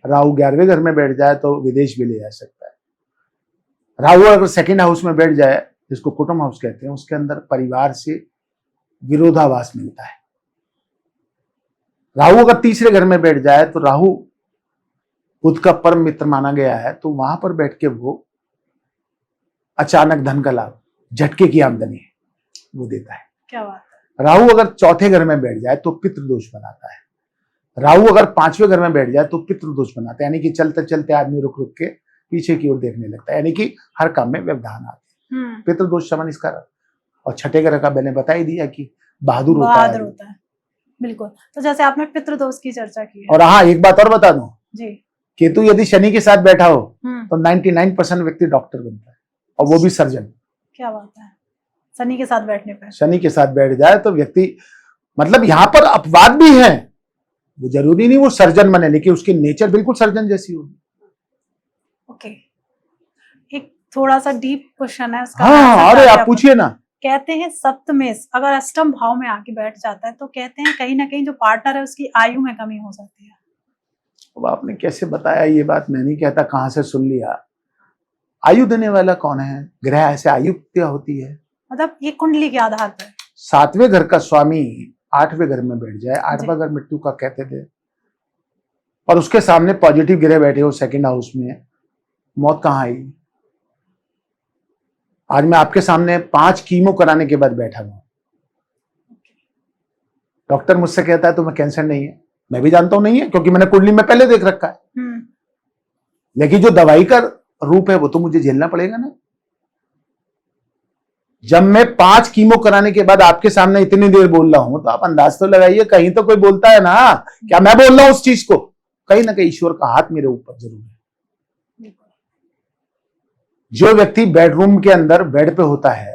राहु 11वें घर में बैठ जाए तो विदेश भी ले जा सकता है। राहु अगर सेकंड हाउस में बैठ जाए, जिसको कुटुंब हाउस कहते हैं, उसके अंदर परिवार से विरोधाभास मिलता है। राहु अगर 3रे घर में बैठ जाए तो राहु बुध का परम मित्र माना गया है, तो वहां पर बैठ के वो अचानक धन का लाभ, झटके की आमदनी वो देता है। क्या बात है। राहु अगर चौथे घर में बैठ जाए तो पितृदोष बनाता है। राहु अगर पांचवें घर में बैठ जाए तो पितृदोष बनाता है, यानी कि चलते चलते आदमी रुक रुक के पीछे की ओर देखने लगता है, यानी कि हर काम में व्यवधान आते हैं। पितृदोष शमन इसका। और छठे ग्रह का मैंने बता ही दिया कि बहादुर होता है। बिल्कुल। तो जैसे आपने पितृदोष की चर्चा की है। और हाँ, एक बात और बता दूं जी, केतु यदि शनि के साथ बैठा हो तो 99% व्यक्ति डॉक्टर बनता है, और वो भी सर्जन। क्या बात है, शनि के साथ बैठने पर? शनि के साथ बैठ जाए तो व्यक्ति, मतलब यहाँ पर अपवाद भी है, वो जरूरी नहीं वो सर्जन बने, लेकिन उसकी नेचर बिल्कुल सर्जन जैसी होगी। ओके, एक थोड़ा सा डीप क्वेश्चन है उसका। हाँ, अरे आप पूछिए ना। कहते हैं सप्तमेश अगर अष्टम भाव में आके बैठ जाता है तो कहते हैं कहीं ना कहीं जो पार्टनर है उसकी आयु में कमी हो जाती है। अब आपने कैसे बताया ये बात? मैं नहीं कहता, कहां से सुन लिया? आयु देने वाला कौन है? ग्रह ऐसे आयु क्या होती है? मतलब ये कुंडली के आधार पर। सातवें घर का स्वामी आठवें घर में बैठ जाए, आठवां घर मृत्यु का कहते थे, और उसके सामने पॉजिटिव ग्रह बैठे हो सेकंड हाउस में, मौत कहाँ आई? आज मैं आपके सामने 5 कीमो कराने के बाद बैठा हूं। डॉक्टर मुझसे कहता है तुम्हें कैंसर नहीं है, मैं भी जानता हूं नहीं है, क्योंकि मैंने कुंडली में पहले देख रखा है। लेकिन जो दवाई का रूप है वो तो मुझे झेलना पड़ेगा ना। जब मैं 5 कीमो कराने के बाद आपके सामने इतनी देर बोल रहा हूं तो आप अंदाज तो लगाइए, कहीं तो कोई बोलता है ना, क्या मैं बोल रहा हूं उस चीज को? कहीं ना कहीं ईश्वर का हाथ मेरे ऊपर जरूर है। जो व्यक्ति बेडरूम के अंदर बेड पे होता है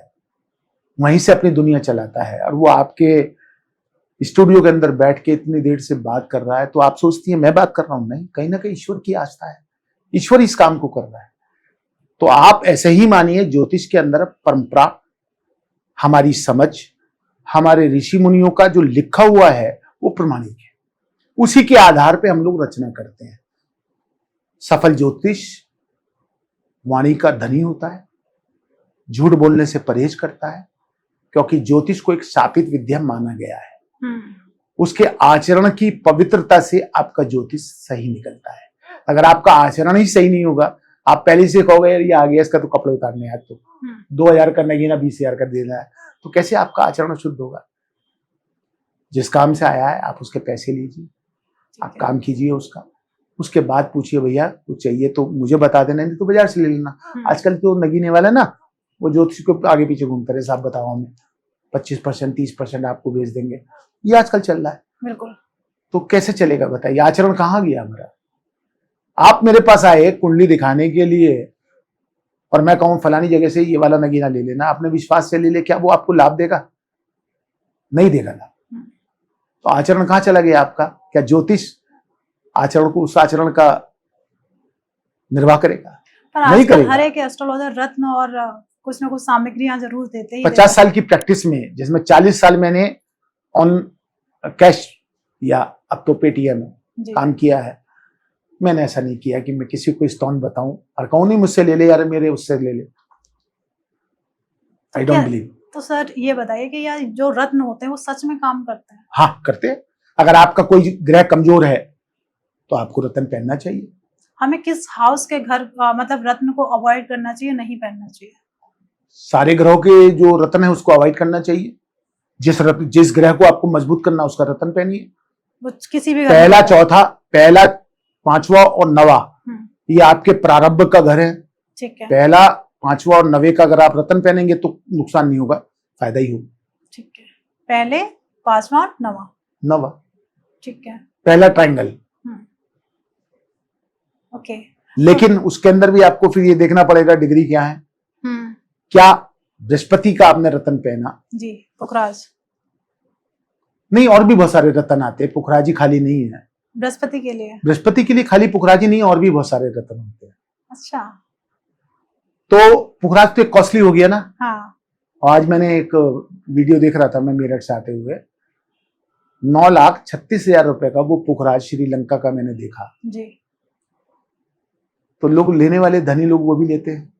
वहीं से अपनी दुनिया चलाता है, और वो आपके स्टूडियो के अंदर बैठ के इतनी देर से बात कर रहा है, तो आप सोचती है मैं बात कर रहा हूं? नहीं, कहीं ना कहीं ईश्वर की आस्था है, ईश्वर इस काम को कर रहा है। तो आप ऐसे ही मानिए, ज्योतिष के अंदर परंपरा, हमारी समझ, हमारे ऋषि मुनियों का जो लिखा हुआ है वो प्रमाणिक है, उसी के आधार पे हम लोग रचना करते हैं। सफल ज्योतिष वाणी का धनी होता है, झूठ बोलने से परहेज करता है, क्योंकि ज्योतिष को एक शापित विद्या माना गया है। उसके आचरण की पवित्रता से आपका ज्योतिष सही निकलता है। अगर आपका आचरण ही सही नहीं होगा, आप पहले से कहोगे यार ये आ गया, इसका तो कपड़े उतारने हैं, तो 2000 का नहीं ना 20,000 का देना है, तो कैसे आपका आचरण शुद्ध होगा? जिस काम से आया है आप उसके पैसे लीजिए, आप काम कीजिए उसका, उसके बाद पूछिए भैया कुछ चाहिए तो मुझे बता देना, नहीं तो बाजार से ले लेना। आजकल तो नगीने वाला ना, वो ज्योतिष को आगे पीछे घूमते रहे, साहब बताओ हमें 25% 30% आपको भेज देंगे, ये आजकल चल रहा है। बिल्कुल। तो कैसे चलेगा बताइए? आचरण कहाँ गया हमारा? आप मेरे पास आए कुंडली दिखाने के लिए और मैं कहूं फलानी जगह से ये वाला नगीना ले लेना, आपने विश्वास से ले ले, क्या वो आपको लाभ देगा? नहीं देगा लाभ। तो आचरण कहां चला गया आपका? क्या ज्योतिष आचरण को, उस आचरण का निर्वाह करेगा? नहीं करेगा। हर एक एस्ट्रोलॉजर रत्न और कुछ ना कुछ सामग्रियां जरूर देते हैं। 50 साल की प्रैक्टिस में, जिसमें 40 साल मैंने ऑन कैश या अब तो पेटीएम में काम किया है, मैंने ऐसा नहीं किया कि मैं किसी को स्टोन बताऊं और कहूं नहीं मुझसे ले ले यार, मेरे उससे ले ले। I don't believe. तो सर ये बताइए कि यार जो रत्न होते हैं वो सच में काम करते हैं? हाँ, करते हैं। अगर आपका कोई ग्रह कमजोर है तो आपको रत्न पहनना चाहिए। हमें किस हाउस के घर मतलब रत्न को अवॉइड करना चाहिए, नहीं पहनना चाहिए? सारे ग्रहों के जो रत्न है उसको अवॉइड करना चाहिए। जिस ग्रह को आपको मजबूत करना उसका रत्न पहनिए। किसी भी पहला, चौथा, पहला, 5वां और 9वां, ये आपके प्रारब्ध का घर है। ठीक है। पहला, 5वां और 9वें का अगर आप रत्न पहनेंगे तो नुकसान नहीं होगा, फायदा ही होगा। ठीक है। पहले, 5वां और 9वां। ठीक है। पहला ट्रायंगल। ओके। लेकिन उसके अंदर भी आपको फिर ये देखना पड़ेगा डिग्री क्या है। क्या बृहस्पति का आपने रत्न पहना? जी, पुखराज नहीं, और भी बहुत सारे रत्न आते हैं, पुखराजी खाली नहीं है। बृहस्पति के लिए? बृहस्पति के लिए खाली पुखराजी नहीं, और भी बहुत सारे रत्न होते हैं। अच्छा। तो पुखराज तो एक कॉस्टली हो गया ना। हाँ। आज मैंने एक वीडियो देख रहा था मैं मेरठ से आते हुए, 9,36,000 रुपए का वो पुखराज श्रीलंका का मैंने देखा जी। तो लोग लेने वाले धनी लोग वो भी लेते हैं,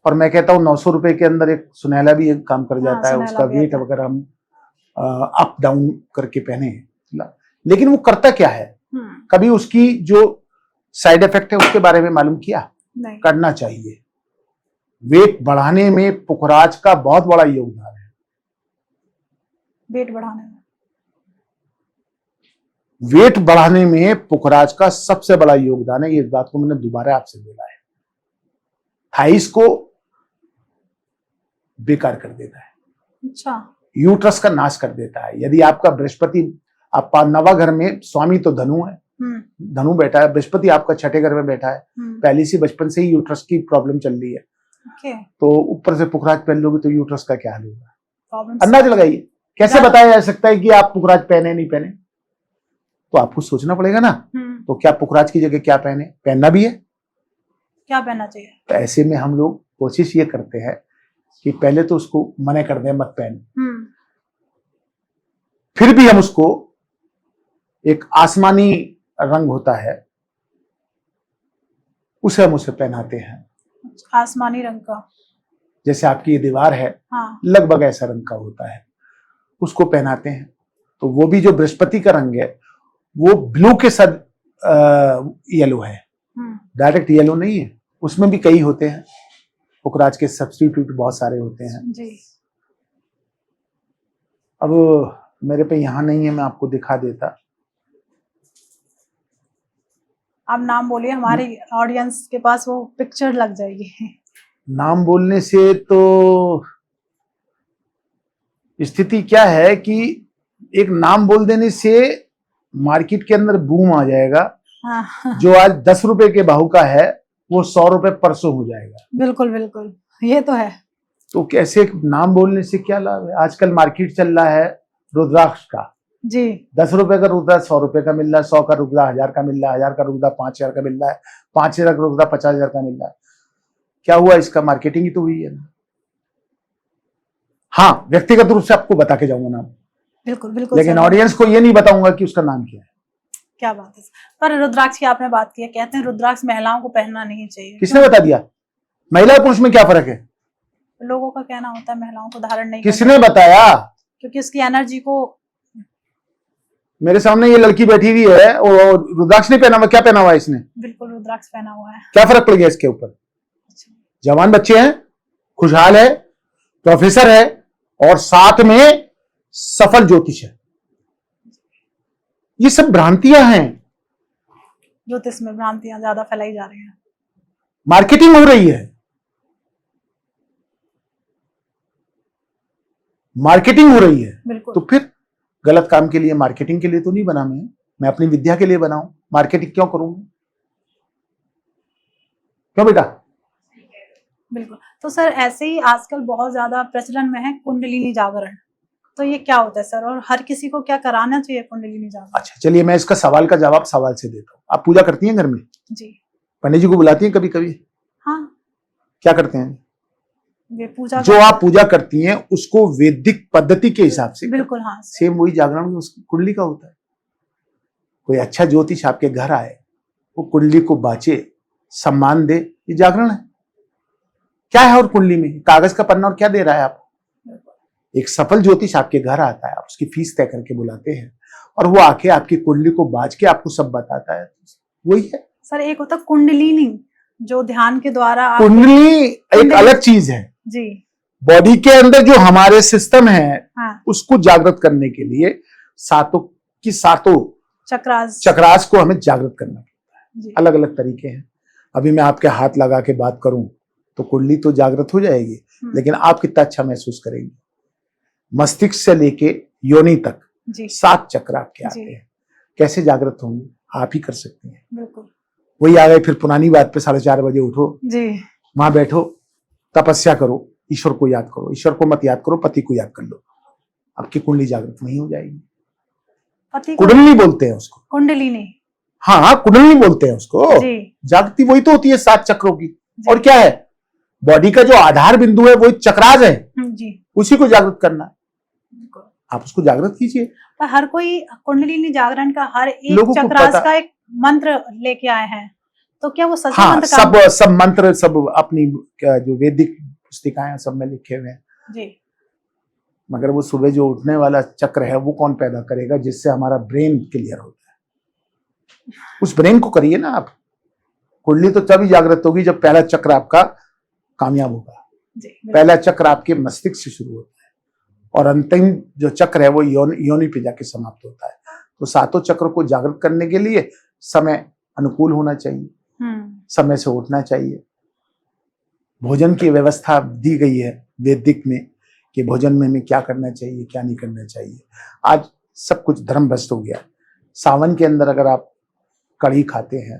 और मैं कहता हूँ 900 रुपए के अंदर एक सुनहला भी एक काम कर जाता है। उसका वेट अगर हम अप डाउन करके पहने, लेकिन वो करता क्या है? कभी उसकी जो साइड इफेक्ट है उसके बारे में मालूम किया? नहीं। करना चाहिए। वेट बढ़ाने में पुखराज का बहुत बड़ा योगदान है। वेट बढ़ाने में। वेट बढ़ाने में पुखराज का सबसे बड़ा योगदान है। ये बात को मैंने दोबारा आपसे बोला है। थाइस को बेकार कर देता है, अच्छा। यूट्रस का नाश कर देता है। यदि आपका बृहस्पति, आपका नवा घर में स्वामी तो धनु है, धनु बैठा है, बृहस्पति आपका छठे घर में बैठा है, पहले से बचपन से ही यूट्रस की प्रॉब्लम चल रही है, तो ऊपर से पुखराज पहन लोगे तो यूट्रस का क्या हाल होगा? अंदाज लगाइए। कैसे बताया जा सकता है कि आप पुखराज पहने नहीं पहने? तो आपको सोचना पड़ेगा ना। तो क्या पुखराज की जगह क्या पहने? पहनना भी है। क्या पहनना चाहिए? तो ऐसे में हम लोग कोशिश ये करते हैं कि पहले तो उसको मना कर दें, मत पहन। फिर भी हम उसको एक आसमानी रंग होता है, उसे हम उसे पहनाते हैं। आसमानी रंग का? जैसे आपकी ये दीवार है, हाँ। लगभग ऐसा रंग का होता है, उसको पहनाते हैं। तो वो भी जो बृहस्पति का रंग है वो ब्लू के साथ येलो है, डायरेक्ट येलो नहीं है, उसमें भी कई होते हैं। पुखराज के सब्स्टिट्यूट बहुत सारे होते हैं जी। अब मेरे पे यहाँ नहीं है, मैं आपको दिखा देता। आप नाम बोलिए, हमारे ऑडियंस के पास वो पिक्चर लग जाएगी। नाम बोलने से तो स्थिति क्या है कि एक नाम बोल देने से मार्केट के अंदर बूम आ जाएगा। हाँ। जो आज 10 रुपए के भाव का है वो 100 रुपए परसों हो जाएगा। बिल्कुल बिल्कुल, ये तो है। तो कैसे नाम बोलने से क्या लाभ है? आजकल मार्केट चल रहा है रुद्राक्ष का जी। 10 रुपए का रुद्राक्ष 100 रुपए का मिल रहा है, 100 का रुद्रा 1000 का मिल रहा है, 1000 का रुद्रा 5000 का मिल रहा है, 5000 का रुद्रा 50000 का मिल रहा है। क्या हुआ? इसका मार्केटिंग ही तो हुई है ना। हाँ, व्यक्तिगत रूप से आपको बता के जाऊंगा नाम, बिल्कुल बिल्कुल, लेकिन ऑडियंस को ये नहीं बताऊंगा कि उसका नाम क्या है। क्या बात है। पर रुद्राक्ष की आपने बात की है, कहते हैं रुद्राक्ष महिलाओं को पहनना नहीं चाहिए। किसने बता दिया? महिला और पुरुष में क्या फर्क है? लोगों का कहना होता है महिलाओं को धारण नहीं। किसने बताया? क्योंकि उसकी एनर्जी को। मेरे सामने ये लड़की बैठी हुई है और रुद्राक्ष नहीं पहना हुआ, क्या पहना हुआ है इसने? बिल्कुल रुद्राक्ष पहना हुआ है। क्या फर्क पड़ गया इसके ऊपर? जवान बच्चे हैं, खुशहाल है, प्रोफेसर है और साथ में सफल ज्योतिष है। ये सब भ्रांतियां हैं। ज्योतिष में भ्रांतियां ज्यादा फैलाई जा रही हैं, मार्केटिंग हो रही है, मार्केटिंग हो रही है। बिल्कुल। तो फिर गलत काम के लिए, मार्केटिंग के लिए तो नहीं बना मैं अपनी विद्या के लिए बनाऊं। मार्केटिंग क्यों करूं? क्यों बेटा? बिल्कुल। तो सर ऐसे ही आजकल बहुत ज्यादा प्रचलन में है कुंडलिनी जागरण, तो ये क्या होता है सर, और हर किसी को क्या कराना चाहिए कुंडलिनी जागरण? अच्छा चलिए, मैं इसका सवाल का जवाब सवाल से देता हूँ। आप पूजा करती हैं घर में? जी। पंडित जी को बुलाती हैं कभी कभी? हाँ। क्या करते हैं? वे पूजा, जो आप पूजा करती हैं उसको वैदिक पद्धति के हिसाब से। बिल्कुल हाँ। सेम वही जागरण उसकी कुंडली का होता है। कोई अच्छा ज्योतिष आपके घर आए, वो कुंडली को बाचे, सम्मान दे, ये जागरण है। क्या है और कुंडली में? कागज का पन्ना, और क्या दे रहा है आप? एक सफल ज्योतिष आपके घर आता है, आप उसकी फीस तय करके बुलाते हैं और वो आके आपकी कुंडली को बाज के आपको सब बताता है। वही है सर। एक होता कुंडलिनी जो ध्यान के द्वारा। कुंडली एक अलग चीज है जी। बॉडी के अंदर जो हमारे सिस्टम है, हाँ। उसको जागृत करने के लिए सातों चक्रास को हमें जागृत करना पड़ता है। अलग अलग तरीके हैं। अभी मैं आपके हाथ लगा के बात करूं तो कुंडली तो जागृत हो जाएगी, लेकिन आप कितना अच्छा महसूस करेंगे। मस्तिष्क से लेके योनि तक 7 चक्र आपके आते हैं। कैसे जागृत होंगे? आप ही कर सकते हैं। बिल्कुल। वही आ गए फिर पुरानी बात पे, 4:30 बजे उठो जी, वहां बैठो, तपस्या करो, ईश्वर को याद करो। ईश्वर को मत याद करो, पति को याद कर लो, आपकी कुंडली जागृत नहीं हो जाएगी। कुंडलिनी बोलते हैं उसको। कुंडलिनी, हाँ कुंडलिनी बोलते हैं उसको। जागृति वही तो होती है 7 चक्रों की। और क्या है? बॉडी का जो आधार बिंदु है वो चक्रास है जी, उसी को जागृत करना है। आप उसको जागृत कीजिए। पर हर कोई कुंडलिनी जागरण का हर एक चक्रास का एक मंत्र लेके आए हैं, तो क्या वो सच मंत्र का? सब मंत्र सब अपनी जो वैदिक पुस्तिकाएं सब में लिखे हुए हैं जी। मगर वो सुबह जो उठने वाला चक्र है वो कौन पैदा करेगा? जिससे हमारा ब्रेन क्लियर होता है। उस ब्रेन को करिए ना आप। कुंडली तो तभी जागृत होगी जब पहला चक्र आपका कामयाब होगा। पहला चक्र आपके मस्तिष्क से शुरू होता है और अंतिम जो चक्र है वो योनि पे जाके समाप्त होता है। तो सातों चक्र को जागृत करने के लिए समय अनुकूल होना चाहिए, समय से उठना चाहिए। भोजन की व्यवस्था दी गई है वैदिक में कि भोजन में हमें क्या करना चाहिए, क्या नहीं करना चाहिए। आज सब कुछ धर्म भ्रष्ट हो गया। सावन के अंदर अगर आप कढ़ी खाते हैं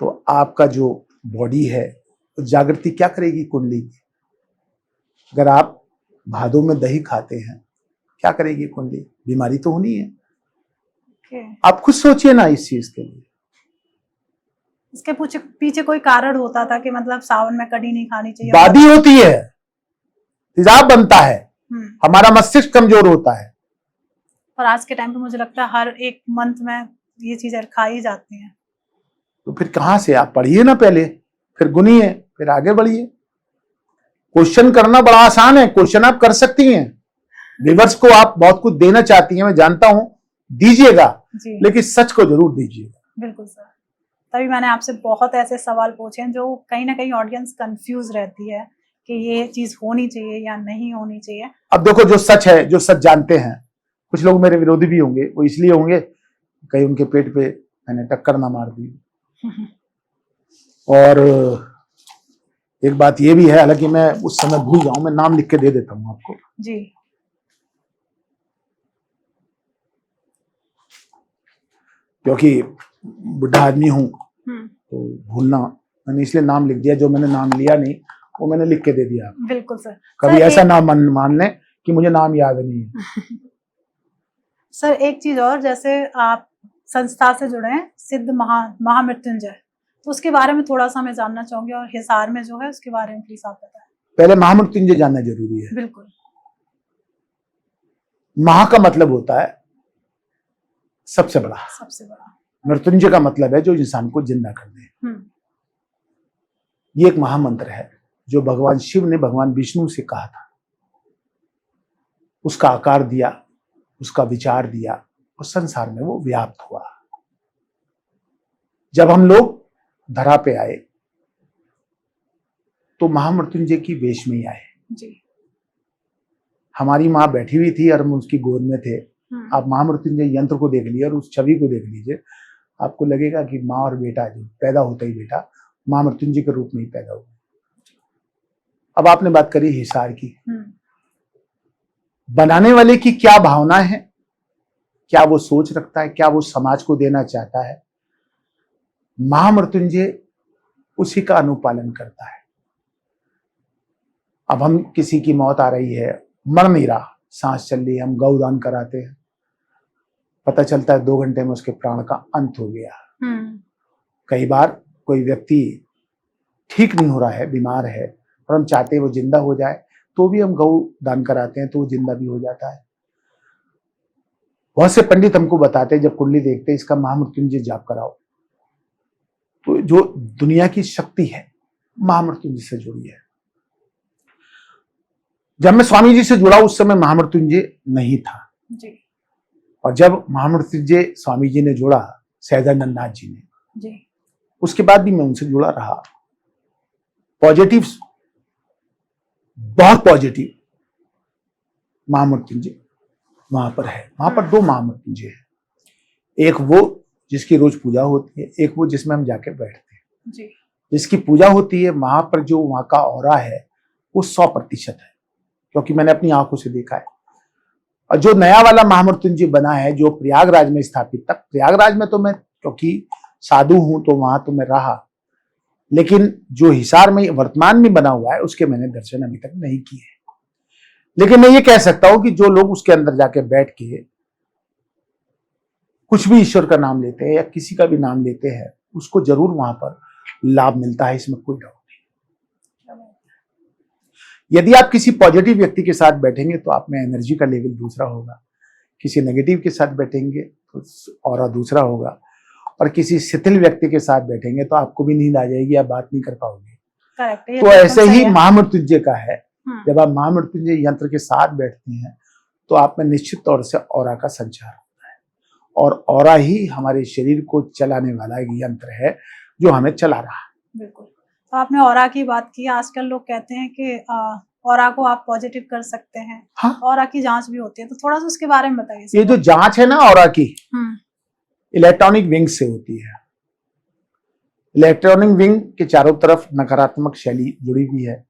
तो आपका जो बॉडी है जागृति क्या करेगी, कुंडली की। अगर आप भादों में दही खाते हैं क्या करेगी कुंडली, बीमारी तो होनी है। आप खुद सोचिए ना इस चीज के लिए। इसके पीछे कोई कारण होता था कि मतलब सावन में कढ़ी नहीं खानी चाहिए? वादी होती है, तेजाब बनता है, हमारा मस्तिष्क कमजोर होता है। और आज के टाइम पे मुझे लगता है हर एक मंथ में ये चीजें खाई जाती हैं। तो फिर कहां से? आप पढ़िए ना पहले, फिर गुनिए, फिर आगे बढ़िए। क्वेश्चन करना बड़ा आसान है, क्वेश्चन आप कर सकती हैं। व्यूअर्स को आप बहुत कुछ देना चाहती हैं, मैं जानता हूं, दीजिएगा, लेकिन सच को जरूर दीजिएगा। बिल्कुल सर, तभी मैंने आपसे बहुत ऐसे सवाल पूछे हैं जो कहीं ना कहीं ऑडियंस कंफ्यूज रहती है कि ये चीज होनी चाहिए या नहीं होनी चाहिए। अब देखो, जो सच है, जो सच जानते हैं, कुछ लोग मेरे विरोधी भी होंगे, वो इसलिए होंगे कहीं उनके पेट पे मैंने टक्कर ना मार दी। और एक बात ये भी है, हालांकि मैं उस समय भूल जाऊं, मैं नाम लिख के दे देता हूं आपको जी। क्योंकि बुढ़ा आदमी हूं तो भूलना, मैंने इसलिए नाम लिख दिया। जो मैंने नाम लिया नहीं वो मैंने लिख के दे दिया। बिल्कुल सर। कभी सर ऐसा ना मान लें कि मुझे नाम याद नहीं है। सर एक चीज और, जैसे आप संस्था से जुड़े हैं सिद्ध महामृत्युंजय, तो उसके बारे में थोड़ा सा मैं जानना चाहूंगी, और हिसार में जो है उसके बारे में प्लीज आप बताएं। पहले महामृत्युंजय जानना जरूरी है। बिल्कुल। महा का मतलब होता है सबसे बड़ा, सबसे बड़ा। मृत्युंजय का मतलब है जो इंसान को जिंदा कर दे। ये एक महामंत्र है जो भगवान शिव ने भगवान विष्णु से कहा था, उसका आकार दिया, उसका विचार दिया और संसार में वो व्याप्त हुआ। जब हम लोग धरा पे आए तो महामृत्युंजय की वेश में ही आए जी। हमारी माँ बैठी हुई थी और हम उसकी गोद में थे। आप महामृत्युंजय यंत्र को देख लीजिए और उस छवि को देख लीजिए, आपको लगेगा कि माँ और बेटा जो पैदा होता ही बेटा महामृत्युंजय के रूप में ही पैदा हुआ। अब आपने बात करी हिसार की, बनाने वाले की क्या भावना है, क्या वो सोच रखता है, क्या वो समाज को देना चाहता है, महामृत्युंजय उसी का अनुपालन करता है। अब हम किसी की मौत आ रही है, मर नहीं रहा, सांस चल रही है, हम गौदान कराते हैं, पता चलता है 2 घंटे में उसके प्राण का अंत हो गया। कई बार कोई व्यक्ति ठीक नहीं हो रहा है, बीमार है, और हम चाहते हैं वो जिंदा हो जाए, तो भी हम गौ दान कराते हैं तो वो जिंदा भी हो जाता है। बहुत से पंडित हमको बताते हैं, जब कुंडली देखते हैं, इसका महामृत्युंजय जाप कराओ। तो जो दुनिया की शक्ति है महामृत्युंजय से जुड़ी है। जब मैं स्वामी जी से जुड़ा उस समय महामृत्युंजय नहीं था जी। और जब महामृत्युंजय स्वामी जी ने जोड़ा सहजानंद नाथ जी ने जी, उसके बाद भी मैं उनसे जुड़ा रहा। पॉजिटिव, बहुत पॉजिटिव महामृत्युंजय वहां पर है। वहां पर 2 महामृत्युंजय है, एक वो जिसकी रोज पूजा होती है, एक वो जिसमें हम जाके बैठते हैं जी। जिसकी पूजा होती है वहां पर जो वहां का ऑरा है वो 100% है, क्योंकि मैंने अपनी आंखों से देखा है। और जो नया वाला महामृत्युंजय बना है जो प्रयागराज में स्थापित, तक प्रयागराज में तो मैं क्योंकि साधु हूं तो वहां तो मैं रहा, लेकिन जो हिसार में वर्तमान में बना हुआ है उसके मैंने दर्शन अभी तक नहीं किए। लेकिन मैं ये कह सकता हूं कि जो लोग उसके अंदर जाके बैठ के कुछ भी ईश्वर का नाम लेते हैं या किसी का भी नाम लेते हैं उसको जरूर वहां पर लाभ मिलता है, इसमें कोई डाउट नहीं। यदि आप किसी पॉजिटिव व्यक्ति के साथ बैठेंगे तो आप में एनर्जी का लेवल दूसरा होगा, किसी नेगेटिव के साथ बैठेंगे तो ऑरा दूसरा होगा, और किसी शिथिल व्यक्ति के साथ बैठेंगे तो आपको भी नींद आ जाएगी, आप बात नहीं कर पाओगे। तो ऐसे ही महामृत्युंजय का है, जब आप महामृत्युंजय यंत्र के साथ बैठते हैं तो आप में निश्चित तौर से ऑरा का संचार होता है, और ऑरा ही हमारे शरीर को चलाने वाला एक यंत्र है जो हमें चला रहा है। बिल्कुल। तो आपने ऑरा की बात की, आजकल लोग कहते हैं कि ऑरा को आप पॉजिटिव कर सकते हैं। हाँ। ऑरा की जांच भी होती है, तो थोड़ा सा उसके बारे में बताइए। ये जो जांच है ना ऑरा की, हम्म। इलेक्ट्रॉनिक विंग से होती है। इलेक्ट्रॉनिक विंग के चारों तरफ नकारात्मक शैली जुड़ी हुई है।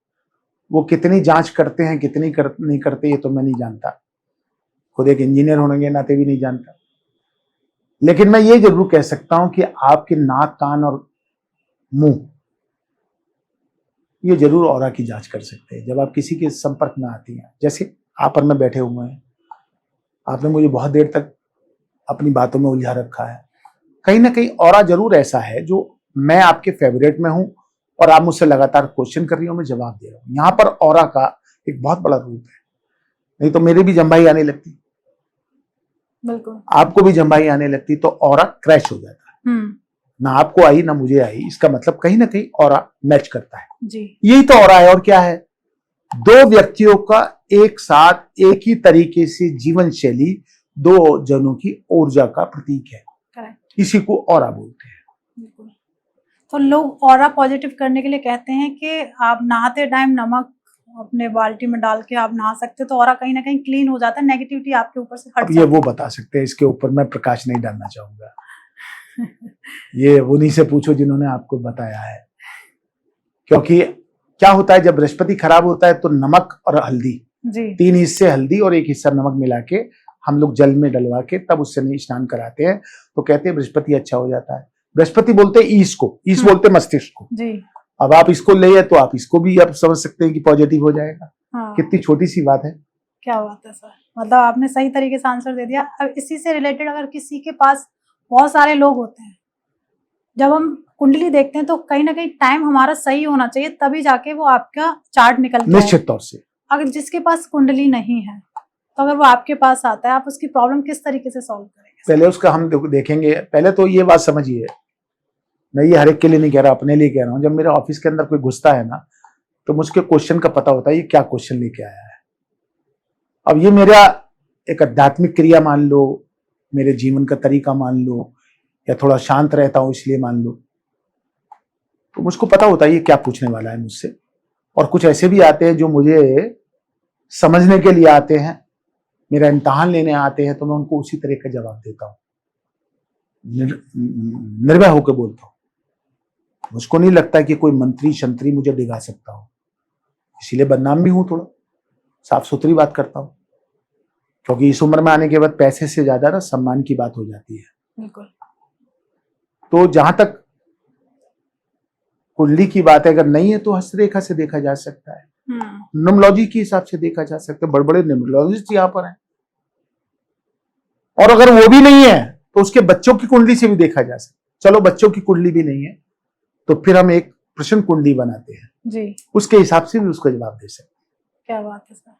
वो कितनी जांच करते हैं, कितनी नहीं करते, ये तो मैं नहीं जानता, खुद एक इंजीनियर होने के नाते भी नहीं जानता। लेकिन मैं ये जरूर कह सकता हूं कि आपके नाक, कान और मुंह, ये जरूर ऑरा की जांच कर सकते हैं जब आप किसी के संपर्क में आती हैं। जैसे आप और मैं बैठे हुए हैं, आपने मुझे बहुत देर तक अपनी बातों में उलझा रखा है। कहीं ना कहीं ऑरा जरूर ऐसा है जो मैं आपके फेवरेट में हूं और आप मुझसे लगातार क्वेश्चन कर रही हो, मैं जवाब दे रहा हूं। यहां पर ऑरा का एक बहुत बड़ा रूप है। नहीं तो मेरी भी जम्भाई आने लगती, बिल्कुल, आपको भी जम्भाई आने लगती, तो ऑरा क्रैश हो जाता। ना आपको आई ना मुझे आई, इसका मतलब कहीं ना कहीं ऑरा मैच करता है जी। यही तो ऑरा है। और क्या है, दो व्यक्तियों का एक साथ एक ही तरीके से जीवन शैली, दो जनों की ऊर्जा का प्रतीक है। करेक्ट। इसी को ऑरा बोलते हैं। बिल्कुल। तो लोग ऑरा पॉजिटिव करने के लिए कहते हैं कि आप नहाते टाइम नमक अपने बाल्टी में डाल के आप नहा सकते हो, तो ऑरा कहीं ना कहीं क्लीन हो जाता है, नेगेटिविटी आपके ऊपर से हट अब जाती ये है। वो बता सकते हैं, इसके ऊपर मैं प्रकाश नहीं डालना चाहूंगा। ये उन्हीं से पूछो जिन्होंने आपको बताया है। क्योंकि क्या होता है, जब बृहस्पति खराब होता है तो नमक और हल्दी, जी। 3 हिस्से हल्दी और 1 हिस्सा नमक मिला के हम लोग जल में डलवा के तब उससे नहीं स्नान कराते हैं, तो कहते हैं बृहस्पति अच्छा हो जाता है। बृहस्पति बोलते हैं ईश को, ईश बोलते हैं मस्तिष्क को। जी। अब आप इसको ले तो आप इसको भी आप समझ सकते हैं कि पॉजिटिव हो जाएगा। हाँ। कितनी छोटी सी बात है। क्या बात है सर, मतलब आपने सही तरीके से आंसर दे दिया। अब इसी से रिलेटेड अगर किसी के पास बहुत सारे लोग होते हैं, जब हम कुंडली देखते हैं तो कहीं ना कहीं टाइम हमारा सही होना चाहिए, तभी जाके वो आपका चार्ट निकल के निश्चित तौर से। अगर जिसके पास कुंडली नहीं है, तो अगर वो आपके पास आता है, आप उसकी प्रॉब्लम किस तरीके से सॉल्व करेंगे? पहले उसका हम देखेंगे। पहले तो ये बात समझिए, मैं ये हर एक के लिए नहीं कह रहा, अपने लिए कह रहा हूं। जब मेरे ऑफिस के अंदर कोई घुसता है ना, तो मुझके क्वेश्चन का पता होता है ये क्या क्वेश्चन लेके आया है। अब ये मेरा एक आध्यात्मिक क्रिया मान लो, मेरे जीवन का तरीका मान लो, या थोड़ा शांत रहता हूं इसलिए मान लो, तो मुझको पता होता है ये क्या पूछने वाला है मुझसे। और कुछ ऐसे भी आते हैं जो मुझे समझने के लिए आते हैं, मेरा इम्तहान लेने आते हैं, तो मैं उनको उसी तरह का जवाब देता हूं, निर्भय होकर बोलता हूं। मुझको नहीं लगता कि कोई मंत्री शंत्री मुझे डिगा सकता हो, इसीलिए बदनाम भी हूं, थोड़ा साफ सुथरी बात करता हूं। क्योंकि इस उम्र में आने के बाद पैसे से ज्यादा ना सम्मान की बात हो जाती है। बिल्कुल। तो जहां तक कुंडली की बात है, अगर नहीं है तो हस्तरेखा से देखा जा सकता है, न्यूमरोलॉजी के हिसाब से देखा जा सकता है। बड़े बड़े न्यूमरोलॉजिस्ट यहाँ पर हैं। और अगर वो भी नहीं है तो उसके बच्चों की कुंडली से भी देखा जा सकता है। चलो बच्चों की कुंडली भी नहीं है तो फिर हम एक प्रश्न कुंडली बनाते हैं जी, उसके हिसाब से भी उसको जवाब दे सकते हैं। क्या बात है सर,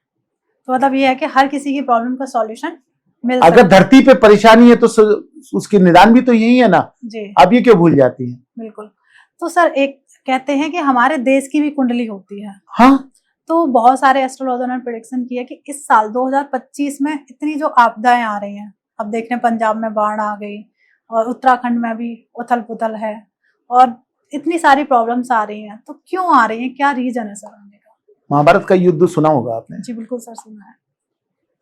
तो मतलब ये है कि हर किसी की प्रॉब्लम का सॉल्यूशन मिल अगर धरती पे परेशानी है तो उसकी निदान भी तो यही है ना जी। आप ये क्यों भूल जाती हैं? बिल्कुल। तो सर एक कहते हैं कि हमारे देश की भी कुंडली होती है। हाँ, तो बहुत सारे एस्ट्रोलॉजर ने प्रेडिक्शन किया कि इस साल 2025 में इतनी जो आपदाएं आ रही हैं, अब देख रहे हैं पंजाब में बाढ़ आ गई और उत्तराखंड में भी उथल पुथल है और इतनी सारी प्रॉब्लम्स आ रही हैं, तो क्यों आ रही हैं, क्या रीजन है सर आने का? महाभारत का युद्ध सुना होगा आपने? जी बिल्कुल सर, सुना है।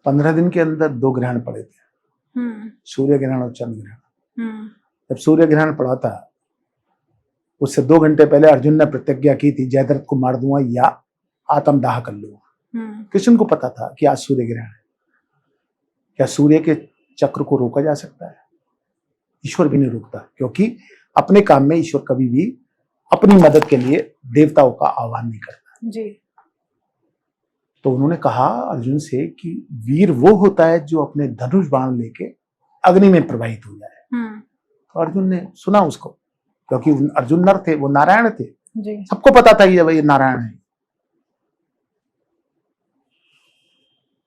15 दिन के अंदर 2 ग्रहण पड़े थे, सूर्य ग्रहण और चंद्र ग्रहण। जब सूर्य ग्रहण पड़ा था उससे 2 घंटे पहले अर्जुन ने प्रतिज्ञा की थी जयद्रथ को मार दूंगा या आत्मदाह कर लूंगा। कृष्ण को पता था कि आज सूर्य ग्रहण है, क्या सूर्य के चक्र को रोका जा सकता है? ईश्वर भी नहीं रोकता, क्योंकि अपने काम में ईश्वर कभी भी अपनी मदद के लिए देवताओं का आह्वान नहीं करता जी। तो उन्होंने कहा अर्जुन से कि वीर वो होता है जो अपने धनुष बाण लेके अग्नि में प्रवाहित हो जाए। तो अर्जुन ने सुना उसको, क्योंकि अर्जुन नर थे, वो नारायण थे जी। सबको पता था कि ये नारायण है।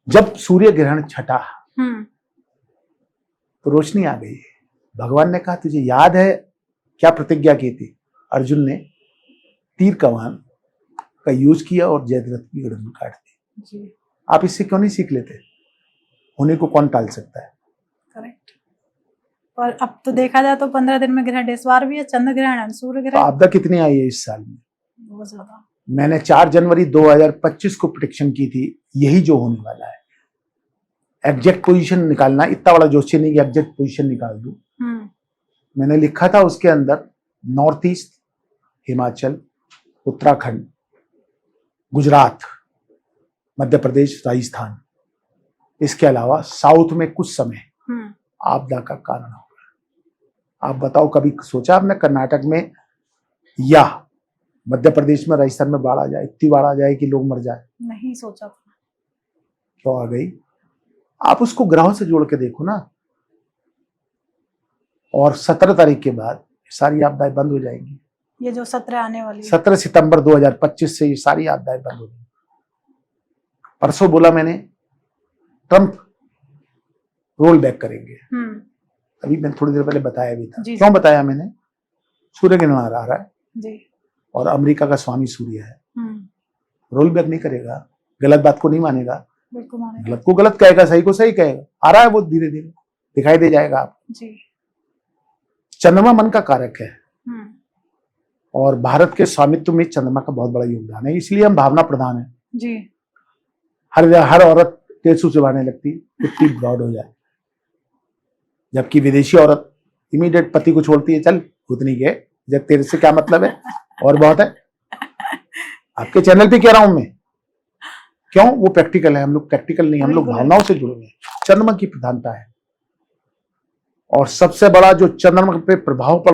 जब सूर्य ग्रहण छटा तो रोशनी आ गई। भगवान ने कहा तुझे याद है क्या प्रतिज्ञा की थी? अर्जुन ने तीर कमान का यूज किया और जयद्रथ की गर्दन काट दी जी। आप इससे क्यों नहीं सीख लेते? होने को कौन टाल सकता है? करेक्ट। और अब तो देखा जाए तो 15 दिन में ग्रहण, इस बार भी है चंद्र ग्रहण है, सूर्य ग्रहण। तो आपदा कितनी आई है इस साल में? बहुत ज्यादा। मैंने 4 जनवरी 2025 को प्रेडिक्शन की थी, यही जो होने वाला है। एग्जैक्ट पोजीशन निकालना, इतना बड़ा जोशी नहीं कि एग्जैक्ट पोजीशन निकाल दूं। मैंने लिखा था उसके अंदर नॉर्थ ईस्ट, हिमाचल, उत्तराखंड, गुजरात, मध्य प्रदेश, राजस्थान, इसके अलावा साउथ में कुछ समय आपदा का कारण होगा। आप बताओ, कभी सोचा आपने कर्नाटक में या मध्य प्रदेश में, राजस्थान में बाढ़ आ जाए, इतनी बाढ़ आ जाए कि लोग मर जाए? नहीं सोचा था। तो आ गई। आप उसको ग्रहों से जोड़ के देखो ना, और 17 तारीख के बाद सारी आपदाएं बंद हो जाएंगी। ये जो 17 आने वाली 17 सितंबर 2025 से ये सारी आपदाएं बंद हो जाएंगी। परसों बोला मैंने, ट्रंप रोल बैक करेंगे। अभी मैंने थोड़ी देर पहले बताया भी था। क्यों बताया मैंने? सूर्य ग्रहण आ रहा है जी, और अमेरिका का स्वामी सूर्य है। रोल बैक नहीं करेगा, गलत बात को नहीं मानेगा, बिल्कुल मानेगा। गलत को गलत कहेगा, सही को सही कहेगा। आ रहा है वो, धीरे धीरे दिखाई दे जाएगा आपको जी। चंद्रमा मन का कारक है और भारत के स्वामित्व में चंद्रमा का बहुत बड़ा योगदान है, इसलिए हम भावना प्रधान है जी। हर औरत टेसू चबाने लगती, कितनी ब्रॉड हो जाए, जबकि विदेशी औरत इमीडिएट पति को छोड़ती है, चल भूतनी के, जब तेरे से क्या मतलब है, और बहुत है। आपके चैनल पे कह रहा हूं मैं, क्यों? वो प्रैक्टिकल है, हम लोग प्रैक्टिकल नहीं, हम लोग भावनाओं से जुड़े हुए हैं। चंद्रमा की प्रधानता है और सबसे बड़ा जो चंद्रमा पे प्रभाव पड़